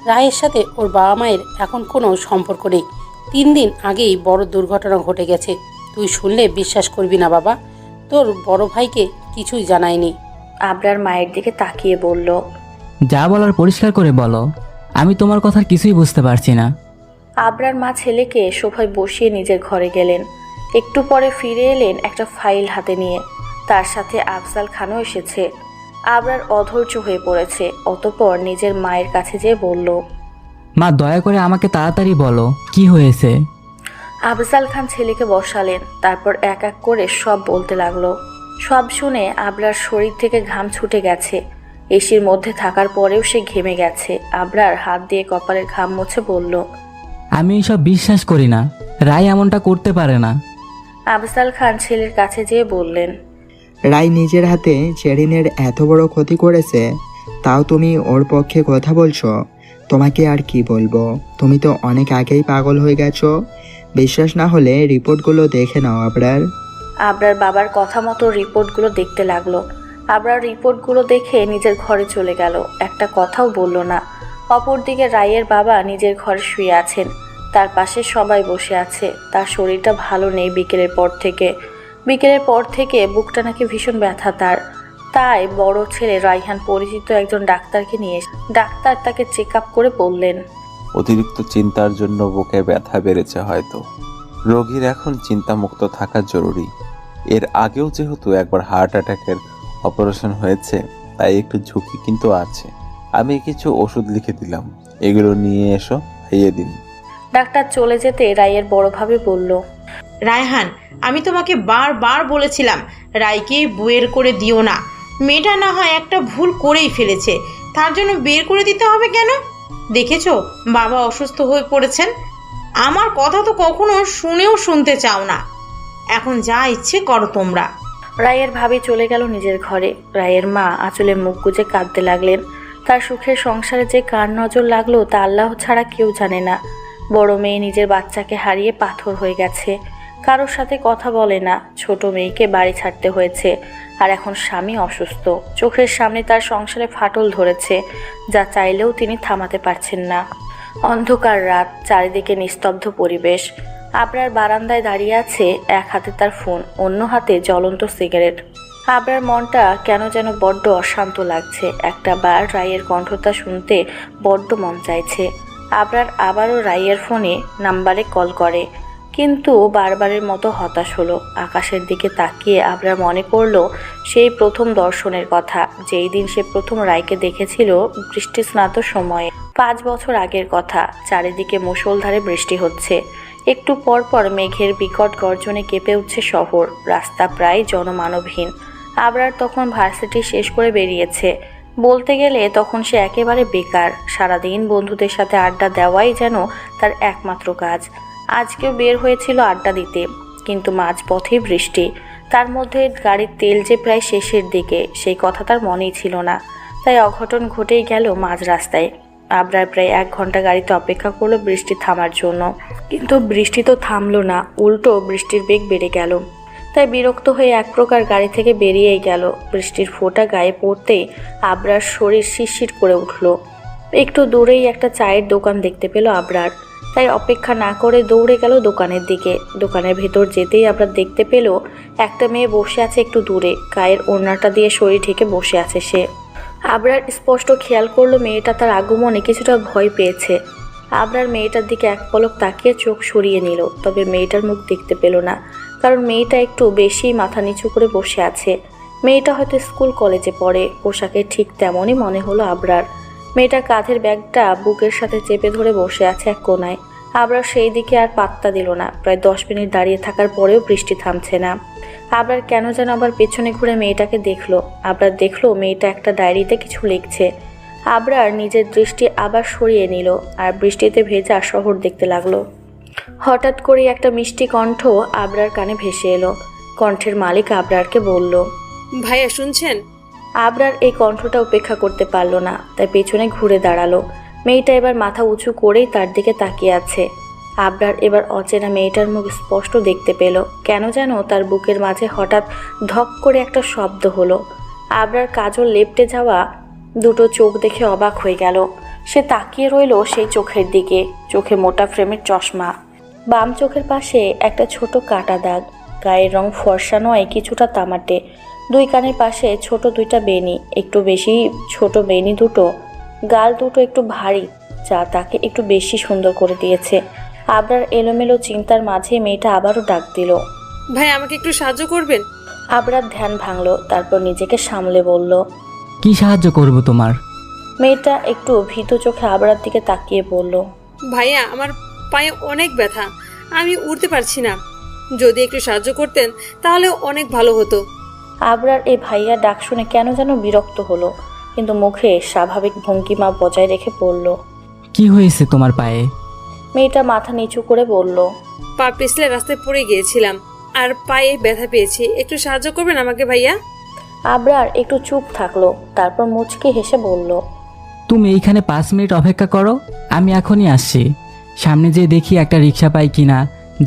রায়ের সাথে ওর বাবা মায়ের এখন কোনো সম্পর্ক নেই। 3 দিন আগেই বড় দুর্ঘটনা ঘটে গেছে। তুই শুনলে বিশ্বাস করবি না বাবা, তোর বড় ভাইকে কিছুই জানায়নি। আবরার মায়ের দিকে তাকিয়ে বলল, যা বলার পরিষ্কার করে বলো, আমি তোমার কথার কিছুই বুঝতে পারছি না। আবরার মা ছেলেকে সোফায় বসিয়ে নিজের ঘরে গেলেন। একটু পরে ফিরে এলেন একটা ফাইল হাতে নিয়ে। তার সাথে আফজাল খানও এসেছে। আবরার অধৈর্য হয়ে পড়েছে। অতঃপর নিজের মায়ের কাছে যেয়ে বলল, মা, দয়া করে আমাকে তাড়াতাড়ি বলো কি হয়েছে। আফজাল খান ছেলেকে বসালেন, তারপর এক এক করে সব বলতে লাগলো। সব শুনে আবরার শরীর থেকে ঘাম ছুটে গেছে। এসির মধ্যে থাকার পরেও সে ঘেমে গেছে। আবরার হাত দিয়ে কপালের ঘাম মুছে বলল, আমি এসব বিশ্বাস করি না, রায় এমনটা করতে পারে না। আফজাল খান ছেলের কাছে যেয়ে বললেন, রায় নিজের হাতে চেরিনের এত বড় ক্ষতি করেছে, তাও তুমি ওর পক্ষে কথা বলছো। তোমাকে আর কি বলবো, তুমি তো অনেক আগেই পাগল হয়ে গেছো। বিশ্বাস না হলে রিপোর্টগুলো দেখে নাও আবরার। আবরার বাবার কথা মতো রিপোর্টগুলো দেখতে লাগলো। আবরার রিপোর্টগুলো দেখে নিজের ঘরে চলে গেল, একটা কথাও বলল না। অপরদিকে রায়ের বাবা নিজের ঘরে শুয়ে আছেন, তার পাশে সবাই বসে আছে। তার শরীরটা ভালো নেই বিকেলের পর থেকে বুকটা নাকি ভীষণ ব্যথা তাই বড় ছেলে রাইহান পরিচিত একজন ডাক্তারকে নিয়ে ডাক্তার তাকে চেক আপ করে বললেন, অতিরিক্ত চিন্তার জন্য বুকে ব্যথা বেড়েছে হয়তো। রোগীর এখন চিন্তামুক্ত থাকা জরুরি। এর আগেও যেহেতু একবার হার্ট অ্যাটাকের অপারেশন হয়েছে, তাই একটু ঝুঁকি কিন্তু আছে। আমি কিছু ওষুধ লিখে দিলাম, এগুলো নিয়ে এসো, খাইয়ে দিন। ডাক্তার চলে যেতে রায়ের বড়ভাবে বলল, রায়হান, আমি তোমাকে বারবার বলেছিলাম রায়কে বের করে দিও না। মেয়েটা না হয় একটা ভুল করেই ফেলেছে, তার জন্য বের করে দিতে হবে কেন? দেখেছো বাবা অসুস্থ হয়ে পড়েছেন, আমার কথা তো কখনো শুনতে চাও না। এখন যা ইচ্ছে করো তোমরা। রায়ের ভাবি চলে গেল নিজের ঘরে। রায়ের মা আঁচলে মুখ গুজে কাঁদতে লাগলেন। তার সুখের সংসারে যে কার নজর লাগলো তা আল্লাহ ছাড়া কেউ জানে না। বড় মেয়ে নিজের বাচ্চাকে হারিয়ে পাথর হয়ে গেছে, কারোর সাথে কথা বলে না। ছোট মেয়েকে বাড়ি ছাড়তে হয়েছে, আর এখন স্বামী অসুস্থ। চোখের সামনে তার সংসারে ফাটল ধরেছে, যা চাইলেও তিনি থামাতে পারছেন না। অন্ধকার রাত, চারিদিকে নিস্তব্ধ পরিবেশ। আবরার বারান্দায় দাঁড়িয়ে আছে, এক হাতে তার ফোন, অন্য হাতে জ্বলন্ত সিগারেট। আবরার মনটা কেন যেন বড্ড অশান্ত লাগছে। একটা বার রায়ের কণ্ঠটা শুনতে বড্ড মন চাইছে। আবরার আবারও রায়ের ফোনে নাম্বারে কল করে, কিন্তু বারবারের মতো হতাশ হলো। আকাশের দিকে তাকিয়ে আবরার মনে পড়ল সেই প্রথম দর্শনের কথা, যেই দিন সে প্রথম রায়কে দেখেছিল বৃষ্টিস্নাত সময়ে। 5 বছর আগের কথা। চারিদিকে মুষলধারে বৃষ্টি হচ্ছে। একটু পর পর মেঘের বিকট গর্জনে কেঁপে উঠছে শহর। রাস্তা প্রায় জনমানবহীন। আবরার তখন ভার্সিটি শেষ করে বেরিয়েছে। বলতে গেলে তখন সে একেবারে বেকার। সারাদিন বন্ধুদের সাথে আড্ডা দেওয়াই যেন তার একমাত্র কাজ। আজকেও বের হয়েছিল আড্ডা দিতে, কিন্তু মাঝপথেই বৃষ্টি। তার মধ্যে গাড়ির তেল যে প্রায় শেষের দিকে, সেই কথা তার মনেই ছিল না। তাই অঘটন ঘটেই গেল মাঝ রাস্তায়। আবরার প্রায় 1 ঘন্টা গাড়িতে অপেক্ষা করলো বৃষ্টি থামার জন্য, কিন্তু বৃষ্টি তো থামলো না, উল্টো বৃষ্টির বেগ বেড়ে গেল। তাই বিরক্ত হয়ে এক প্রকার গাড়ি থেকে বেরিয়েই গেল। বৃষ্টির ফোঁটা গায়ে পড়তেই আবরার শরীর শিরশির করে উঠল। একটু দূরেই একটা চায়ের দোকান দেখতে পেল আবরার, তাই অপেক্ষা না করে দৌড়ে গেল দোকানের দিকে। দোকানের ভেতর যেতেই আবরার দেখতে পেল একটা মেয়ে বসে আছে একটু দূরে, গায়ের ওড়নাটা দিয়ে শরীর ঢেকে বসে আছে সে। আবরার স্পষ্ট খেয়াল করলো মেয়েটা তার আগমনে কিছুটা ভয় পেয়েছে। আবরার মেয়েটার দিকে এক পলক তাকিয়ে চোখ সরিয়ে নিল, তবে মেয়েটার মুখ দেখতে পেল না, কারণ মেয়েটা একটু বেশি মাথা নিচু করে বসে আছে। মেয়েটা হয়তো স্কুল কলেজে পড়ে, পোশাকে ঠিক তেমনই মনে হলো আবরার। মেয়েটা কাঁধের ব্যাগটা বুকের সাথে চেপে ধরে বসে আছে এক কোনায়। আবরার সেই দিকে আর পাত্তা দিল না। প্রায় 10 মিনিট দাঁড়িয়ে থাকার পরেও বৃষ্টি থামছে না। আবরার কেন যেন আবার পেছনে ঘুরে মেয়েটাকে দেখলো। আবরার দেখলো মেয়েটা একটা ডায়েরিতে কিছু লিখছে। আবরার নিজের দৃষ্টি আবার সরিয়ে নিল আর বৃষ্টিতে ভেজা শহর দেখতে লাগলো। হঠাৎ করে একটা মিষ্টি কণ্ঠ আবরার কানে ভেসে এলো। কণ্ঠের মালিক আবরারকে বলল, ভাইয়া শুনছেন? আবরার এই কণ্ঠটা উপেক্ষা করতে পারল না, তাই পেছনে ঘুরে দাঁড়ালো। মেয়েটা এবার মাথা উঁচু করেই তার দিকে তাকিয়ে আছে। আবরার এবার অচেনা মেয়েটার মুখ স্পষ্ট দেখতে পেল। কেন যেন তার বুকের মাঝে হঠাৎ ধক করে একটা শব্দ হলো। আবরার কাজল লেপটে যাওয়া দুটো চোখ দেখে অবাক হয়ে গেল। সে তাকিয়ে রইল সেই চোখের দিকে। চোখে মোটা ফ্রেমের চশমা, বাম চোখের পাশে একটা ছোট কাটা দাগ। গায়ের রং ফর্সা নয়, কিছুটা তামাটে। 2 কানের পাশে ছোট 2টা বেনি, একটু বেশি ছোট বেনি দুটো। গাল দুটো একটু ভারী, যা তাকে একটু বেশি সুন্দর করে দিয়েছে। আবরার এলোমেলো চিন্তার মাঝে মেয়েটা আবারও ডাক দিল, ভাই আমাকে একটু সাহায্য করবেন? আবরার ধ্যান ভাঙলো, তারপর নিজেকে সামলে বলল, কি সাহায্য করব তোমার? মেয়েটা একটু ভীতু চোখে আবরার দিকে তাকিয়ে বলল, ভাইয়া আমার পায়ে অনেক ব্যথা, আমি উঠতে পারছি না, যদি একটু সাহায্য করতেন তাহলে অনেক ভালো হতো। আবরার এই ভাইয়া ডাক শুনে কেন যেন বিরক্ত হলো, কিন্তু মুখে স্বাভাবিক ভঙ্গিমা বজায় রেখে বলল, কি হয়েছে তোমার পায়ে? মেয়েটা মাথা নিচু করে বলল, পা পিছলে রাস্তায় পড়ে গিয়েছিলাম আর পায়ে ব্যথা পেয়েছি, একটু সাহায্য করবেন আমাকে ভাইয়া? আবরার একটু চুপ থাকলো, তারপর মুচকি হেসে বলল, তুমি এইখানে 5 মিনিট অপেক্ষা করো, আমি এখনই আসছি। সামনে যেয়ে দেখি একটা রিক্সা পাই কিনা।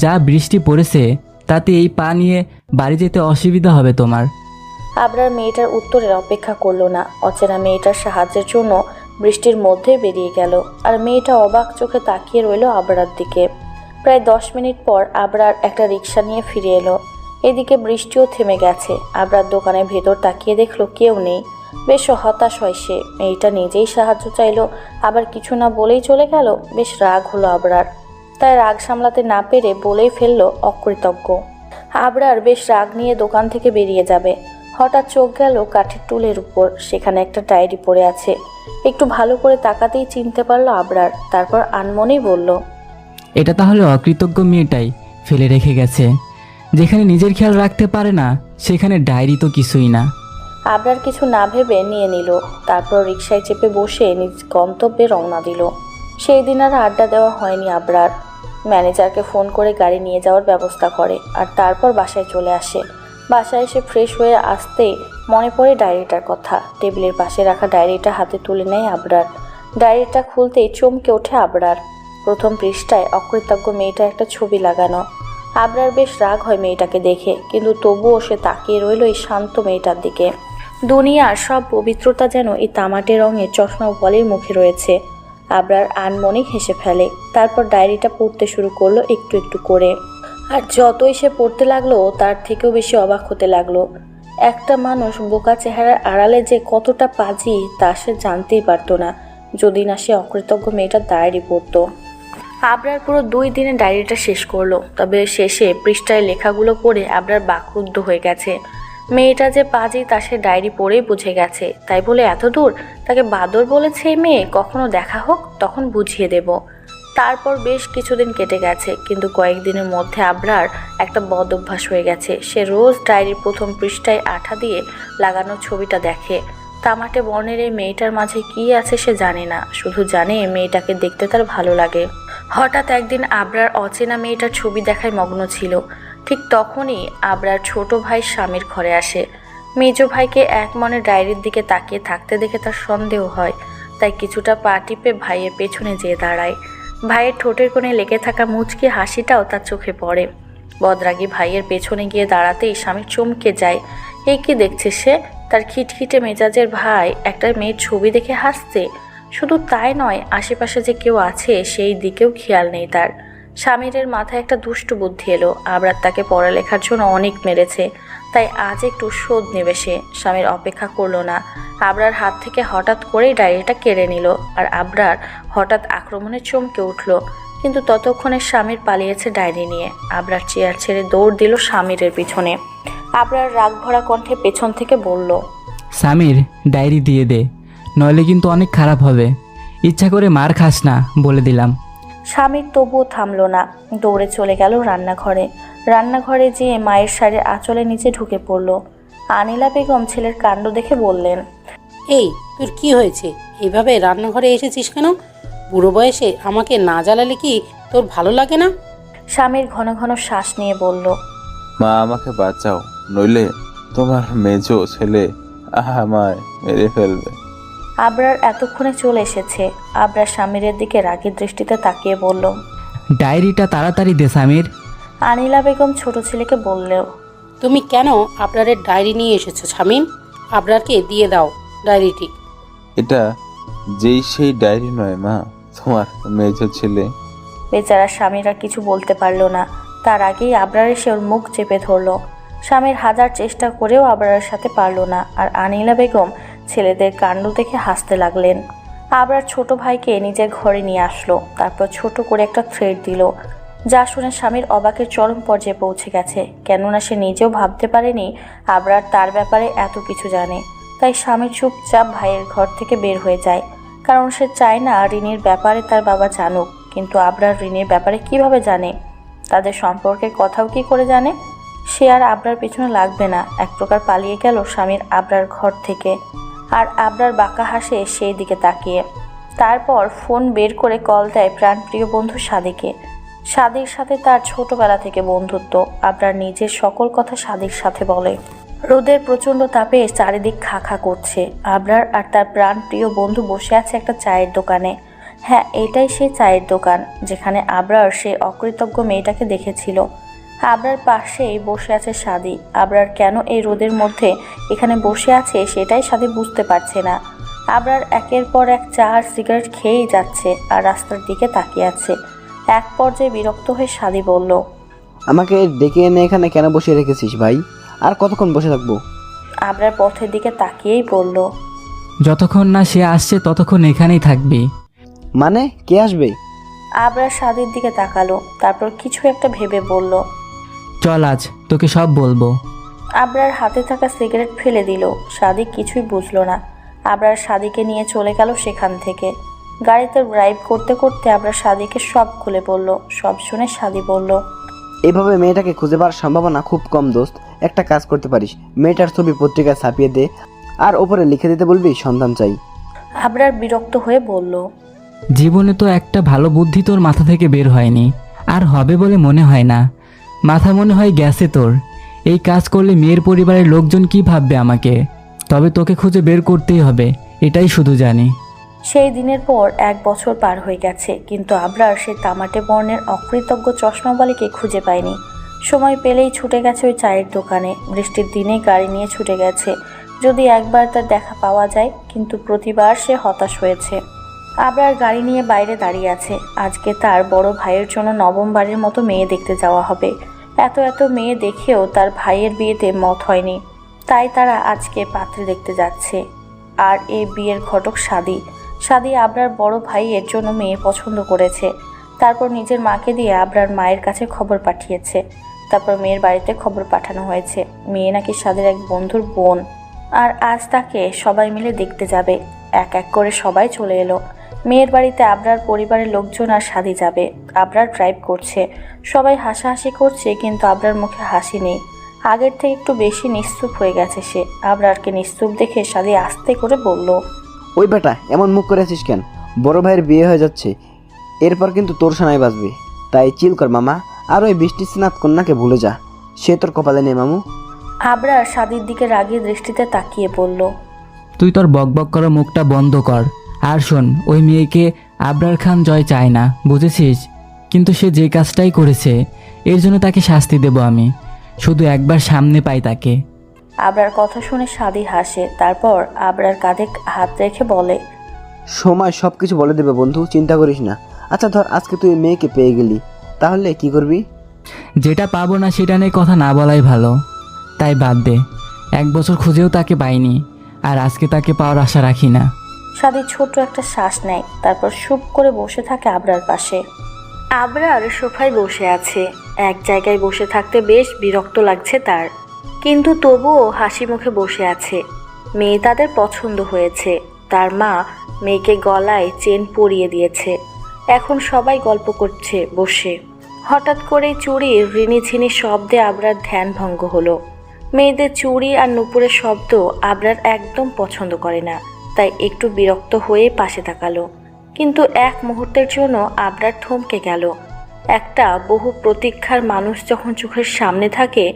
যা বৃষ্টি পড়েছে তাতে এই পা নিয়ে বাড়ি যেতে অসুবিধা হবে তোমার। আবরার মেয়েটার উত্তরের অপেক্ষা করলো না। অচেনা মেয়েটার সাহায্যের জন্য বৃষ্টির মধ্যে বেরিয়ে গেল, আর মেয়েটা অবাক চোখে তাকিয়ে রইল আবরার দিকে। প্রায় 10 মিনিট পর আবরার একটা রিক্সা নিয়ে ফিরে এলো। এদিকে বৃষ্টিও থেমে গেছে। আবরার দোকানের ভেতর তাকিয়ে দেখলো কেউ নেই। বেশ হতাশ হয় সে। মেয়েটা নিজেই সাহায্য চাইলো, আবার কিছু না বলেই চলে গেল। বেশ রাগ হলো আবরার, তাই রাগ সামলাতে না পেরে বলেই ফেললো অকৃতজ্ঞ। আবরার বেশ রাগ নিয়ে দোকান থেকে বেরিয়ে যাবে, হঠাৎ চোখ গেল কাঠের টুলের উপর, সেখানে একটা ডায়েরি পড়ে আছে। একটু ভালো করে তাকাতেই চিনতে পারলো আবরার। তারপর আনমনেই বলল, এটা তাহলে অকৃতজ্ঞ মেয়েটাই ফেলে রেখে গেছে। যেখানে নিজের খেয়াল রাখতে পারে না সেখানে ডায়েরি তো কিছুই না। আবরার কিছু না ভেবে নিয়ে নিল। তারপর রিকশায় চেপে বসে নিজ গন্তব্যে রওনা দিল। সেই দিন আর আড্ডা দেওয়া হয়নি আবরার। ম্যানেজারকে ফোন করে গাড়ি নিয়ে যাওয়ার ব্যবস্থা করে আর তারপর বাসায় চলে আসে। বাসায় এসে ফ্রেশ হয়ে আসতেই মনে পড়ে ডায়েরিটার কথা। টেবিলের পাশে রাখা ডায়েরিটা হাতে তুলে নেয় আবরার। ডায়েরিটা খুলতেই চমকে ওঠে আবরার। প্রথম পৃষ্ঠায় অকৃতজ্ঞ মেয়েটার একটা ছবি লাগানো। আবরার বেশ রাগ হয় মেয়েটাকে দেখে, কিন্তু তবুও সে তাকিয়ে রইল এই শান্ত মেয়েটার দিকে। দুনিয়ার সব পবিত্রতা যেন এই তামাটে রঙের চশমা বলের মুখে রয়েছে। আবরার আনমনেই হেসে ফেলে। তারপর ডায়েরিটা পড়তে শুরু করলো একটু একটু করে। আর যতই সে পড়তে লাগলো তার থেকেও বেশি অবাক হতে লাগলো। একটা মানুষ বোকা চেহারার আড়ালে যে কতটা পাজি তা সে জানতেই পারতো না যদি না সে অকৃতজ্ঞ মেয়েটার ডায়েরি পড়তো। আবরার পুরো 2 দিনে ডায়েরিটা শেষ করলো। তবে শেষে পৃষ্ঠায় লেখাগুলো পড়ে আবরার বাকরুদ্ধ হয়ে গেছে। মেয়েটা যে পাজি তা সে ডায়েরি পড়েই বুঝে গেছে। তাই বলে এত দূর তাকে বাদর বলেছে এই মেয়ে, কখনো দেখা হোক তখন বুঝিয়ে দেব। তারপর বেশ কিছুদিন কেটে গেছে, কিন্তু কয়েকদিনের মধ্যে আবরার একটা বদ অভ্যাস হয়ে গেছে। সে রোজ ডায়েরির প্রথম পৃষ্ঠায় আঠা দিয়ে লাগানো ছবিটা দেখে। তামাটে বর্ণের এই মেয়েটার মাঝে কি আছে সে জানে না, শুধু জানে মেয়েটাকে দেখতে তার ভালো লাগে। হঠাৎ একদিন আবরার অচেনা মেয়েটার ছবি দেখায় মগ্ন ছিল। ঠিক তখনই আবরার ছোট ভাই স্বামীর ঘরে আসে। মেজ ভাইকে এক মনে ডায়েরির দিকে তাকিয়ে থাকতে দেখে তার সন্দেহ হয়। তাই কিছুটা পা টিপে ভাইয়ের পেছনে যেয়ে দাঁড়ায়। ভাইয়ের ঠোঁটের কোণে লেগে থাকা মুচকি হাসিটাও তার চোখে পড়ে। বদরাগী ভাইয়ের পেছনে গিয়ে দাঁড়াতেই স্বামী চমকে যায়। এই কি দেখছে সে? তার খিটখিটে মেজাজের ভাই একটা মেয়ের ছবি দেখে হাসছে। শুধু তাই নয়, আশেপাশে যে কেউ আছে সেই দিকেও খেয়াল নেই তার। স্বামীরের মাথায় একটা দুষ্ট বুদ্ধি এলো। আবরার তাকে পড়ালেখার জন্য অনেক মেরেছে, তাই আজ একটু শোধ নেবে সে। স্বামীর অপেক্ষা করলো না, আবরার হাত থেকে হঠাৎ করেই ডায়েরিটা কেড়ে নিল। আর আবরার হঠাৎ আক্রমণে চমকে উঠল, কিন্তু ততক্ষণে স্বামীর পালিয়েছে ডায়েরি নিয়ে। আবরার চেয়ার ছেড়ে দৌড় দিল স্বামীরের পিছনে। আবরার রাগ ভরা কণ্ঠে পেছন থেকে বলল, সামির, ডায়েরি দিয়ে দে, নইলে কিন্তু অনেক খারাপ হবে। ইচ্ছা করে মার খাস না, বলে দিলাম। স্বামীর তবুও থামলো না, দৌড়ে চলে গেল রান্নাঘরে। রান্নাঘরে যেয়ে মায়ের শাড়ির আঁচলের নিচে ঢুকে পড়ল। আনিলা বেগম ছেলের কাণ্ড দেখে বললেন, এই তোর কি হয়েছে? এইভাবে রান্নাঘরে এসেছিস কেন? বুড়ো বয়সে আমাকে না জ্বালালে কি তোর ভালো লাগে না? স্বামীর ঘন ঘন শ্বাস নিয়ে বলল, মা আমাকে বাঁচাও, নইলে তোমার মেজো ছেলে আমায় মেরে ফেলবে। আবরার এতক্ষণে চলে এসেছে। আবরার স্বামীরের দিকে রাগী দৃষ্টিতে তাকিয়ে বলল, ডায়েরিটা তাড়াতাড়ি দে সামির। আনিলা বেগম ছোট ছেলেকে বললেও, তুমি কেন আবরারের ডায়েরি নিয়ে এসেছো শামিন? আবরারকে দিয়ে দাও ডায়েরিটি। এটা যেই সেই ডায়েরি নয় মা, তোমার মেজো ছেলে। বেচারা স্বামীর আর কিছু বলতে পারল না। তার আগেই আবরার এসে ওর মুখ চেপে ধরল। স্বামীর হাজার চেষ্টা করেও আবরারের সাথে পারল না। আর আনিলা বেগম ছেলেদের কাণ্ড দেখে হাসতে লাগলেন। আবরার ছোট ভাইকে নিজের ঘরে নিয়ে আসলো। তারপর ছোট করে একটা থ্রেড দিল, যা শুনে স্বামীর অবাকের চরম পর্যায়ে পৌঁছে গেছে। কেননা সে নিজেও ভাবতে পারেনি আবরার তার ব্যাপারে এত কিছু জানে। তাই স্বামী চুপচাপ ভাইয়ের ঘর থেকে বের হয়ে যায়, কারণ সে চায় না রিনির ব্যাপারে তার বাবা জানুক। কিন্তু আবরার রিনির ব্যাপারে কিভাবে জানে? তাদের সম্পর্কের কথাও কি করে জানে? সে আর আবরার পিছনে লাগবে না। এক প্রকার পালিয়ে গেল স্বামীর আবরার ঘর থেকে। আর আবরার বাঁকা হাসে সেই দিকে তাকিয়ে। তারপর ফোন বের করে কল দেয় প্রাণপ্রিয় বন্ধু সাদিকে। সাদির সাথে তার ছোটবেলা থেকে বন্ধুত্ব। আবরার নিজের সকল কথা সাদির সাথে বলে। রোদের প্রচণ্ড তাপে চারিদিক খা খা করছে। আবরার আর তার প্রাণপ্রিয় বন্ধু বসে আছে একটা চায়ের দোকানে। হ্যাঁ, এটাই সেই চায়ের দোকান যেখানে আবরার সে অকৃতজ্ঞ মেয়েটাকে দেখেছিল। আবরার পাশেই বসে আছে সাদি। আবরার কেন এই রোদের মধ্যে এখানে বসে আছে সেটাই সাদি বুঝতে পারছে না। আবরার একের পর এক চা আর সিগারেট খেয়েই যাচ্ছে আর রাস্তার দিকে তাকিয়ে আছে। এক পর্যায়ে বিরক্ত হয়ে সাদি বলল, আমাকে ডেকে এনে এখানে কেন বসিয়ে রেখেছিস ভাই? আর কতক্ষণ বসে থাকবো? আবরার পথের দিকে তাকিয়েই বলল, যতক্ষণ না সে আসছে ততক্ষণ এখানেই থাকবি। মানে কে আসবে? আবরার সাদির দিকে তাকালো, তারপর কিছু একটা ভেবে বলল, চল আজ তোকে সব বলবো। আবরার হাতে থাকা সিগারেট ফেলে দিল। সাদি কিছুই বুঝলো না। আবরার সাদিকে নিয়ে চলে গেল সেখান থেকে। গাড়িতে ড্রাইভ করতে করতে আবরার সাদিকে সব খুলে বলল। সব শুনে সাদি বলল, এভাবে মেয়েটাকে খুঁজে পাওয়ার সম্ভাবনা খুব কম দোস্ত। একটা কাজ করতে পারিস, মেয়েটার ছবি পত্রিকায় ছাপিয়ে দে আর ওপরে লিখে দিতে বলবি সন্ধান চাই। আবরার বিরক্ত হয়ে বলল, জীবনে তো একটা ভালো বুদ্ধি তোর মাথা থেকে বের হয়নি, আর হবে বলে মনে হয় না। মাথা মনে হয় গেছে তোর। এই কাজ করলে মেয়ের পরিবারের লোকজন কি ভাববে আমাকে? তবে তোকে খুঁজে বের করতেই হবে, এটাই শুধু জানি। সেই দিনের পর 1 বছর পার হয়ে গেছে, কিন্তু আবরার সেই তামাটে বর্ণের অকৃতজ্ঞ চশমাওয়ালিকে খুঁজে পায়নি। সময় পেলেই ছুটে গেছে ওই চায়ের দোকানে। বৃষ্টির দিনে গাড়ি নিয়ে ছুটে গেছে যদি একবার তার দেখা পাওয়া যায়, কিন্তু প্রতিবার সে হতাশ হয়েছে। আবরার গাড়ি নিয়ে বাইরে দাঁড়িয়ে আছে। আজকে তার বড় ভাইয়ের জন্য নবমবারের মতো মেয়ে দেখতে যাওয়া হবে। এত মেয়ে দেখেও তার ভাইয়ের বিয়েতে মত হয়নি, তাই তারা আজকে পাত্রী দেখতে যাচ্ছে। আর এই বিয়ের ঘটক সাদি আবরার বড় ভাইয়ের জন্য মেয়ে পছন্দ করেছে। তারপর নিজের মাকে দিয়ে আবরার মায়ের কাছে খবর পাঠিয়েছে। তারপর মেয়ের বাড়িতে খবর পাঠানো হয়েছে। মেয়ে নাকি সাদের এক বন্ধুর বোন, আর আজ তাকে সবাই মিলে দেখতে যাবে। এক এক করে সবাই চলে এলো। মেয়ের বাড়িতে আবরার পরিবারের লোকজন আর সাদি যাবে। আবরার ড্রাইভ করছে, সবাই হাসাহাসি করছে, কিন্তু আবরার মুখে হাসি নেই। আগের থেকে একটু বেশি নিস্তুপ হয়ে গেছে সে। আবরারকে নিস্তুপ দেখে সাদি আস্তে করে বলল, ওই বেটা এমন মুখ করে আছিস কেন? বড় ভাইয়ের বিয়ে হয়ে যাচ্ছে, এরপর কিন্তু তোর সানাই বাজবে। তাই চিল কর মামা, আর ওই বৃষ্টি স্নাত কন্যাকে ভুলে যা, সে তোর কপালে নেই মামু। আবরার সাদির দিকে রাগী দৃষ্টিতে তাকিয়ে বলল, তুই তোর বকবক করা মুখটা বন্ধ কর। আর শোন, ওই মেয়েকে আবরার খান জয় চায় না, বুঝেছিস? কিন্তু সে যে কাজটাই করেছে, এর জন্য তাকে শাস্তি দেব আমি। শুধু একবার সামনে পাই তাকে। আবরার কথা শুনে সাদি হাসে। তারপর আবরার কাঁধে হাত রেখে বলে, সময় সব কিছু বলে দেবে বন্ধু, চিন্তা করিস না। আচ্ছা ধর আজকে তুই মেয়েকে পেয়ে গেলি, তাহলে কি করবি? যেটা পাবো না সেটা নিয়ে কথা না বলাই ভালো, তাই বাদ দে। 1 বছর খুঁজেও তাকে পাইনি, আর আজকে তাকে পাওয়ার আশা রাখি না। সাদি ছোট্ট একটা শ্বাস নেয়। তারপর চুপ করে বসে থাকে আবরার পাশে। আবরার সোফায় বসে আছে। এক জায়গায় বসে থাকতে বেশ বিরক্ত লাগছে তার, কিন্তু তবুও হাসি মুখে বসে আছে। মেয়ে তাদের পছন্দ হয়েছে। তার মা মেয়েকে গলায় চেন পরিয়ে দিয়েছে। এখন সবাই গল্প করছে বসে। হঠাৎ করে চুড়ির রিনিঝিনি শব্দে আবরার ধ্যান ভঙ্গ হলো। মেয়েদের চুড়ি আর নুপুরের শব্দ আবরার একদম পছন্দ করে না, তাই একটু বিরক্ত হয়ে পাশে তাকালো। কিন্তু এক মুহূর্তের জন্য আবরার থমকে গেল। একটা বহু প্রতীক্ষার মানুষ যখন চোখের সামনে থাকে,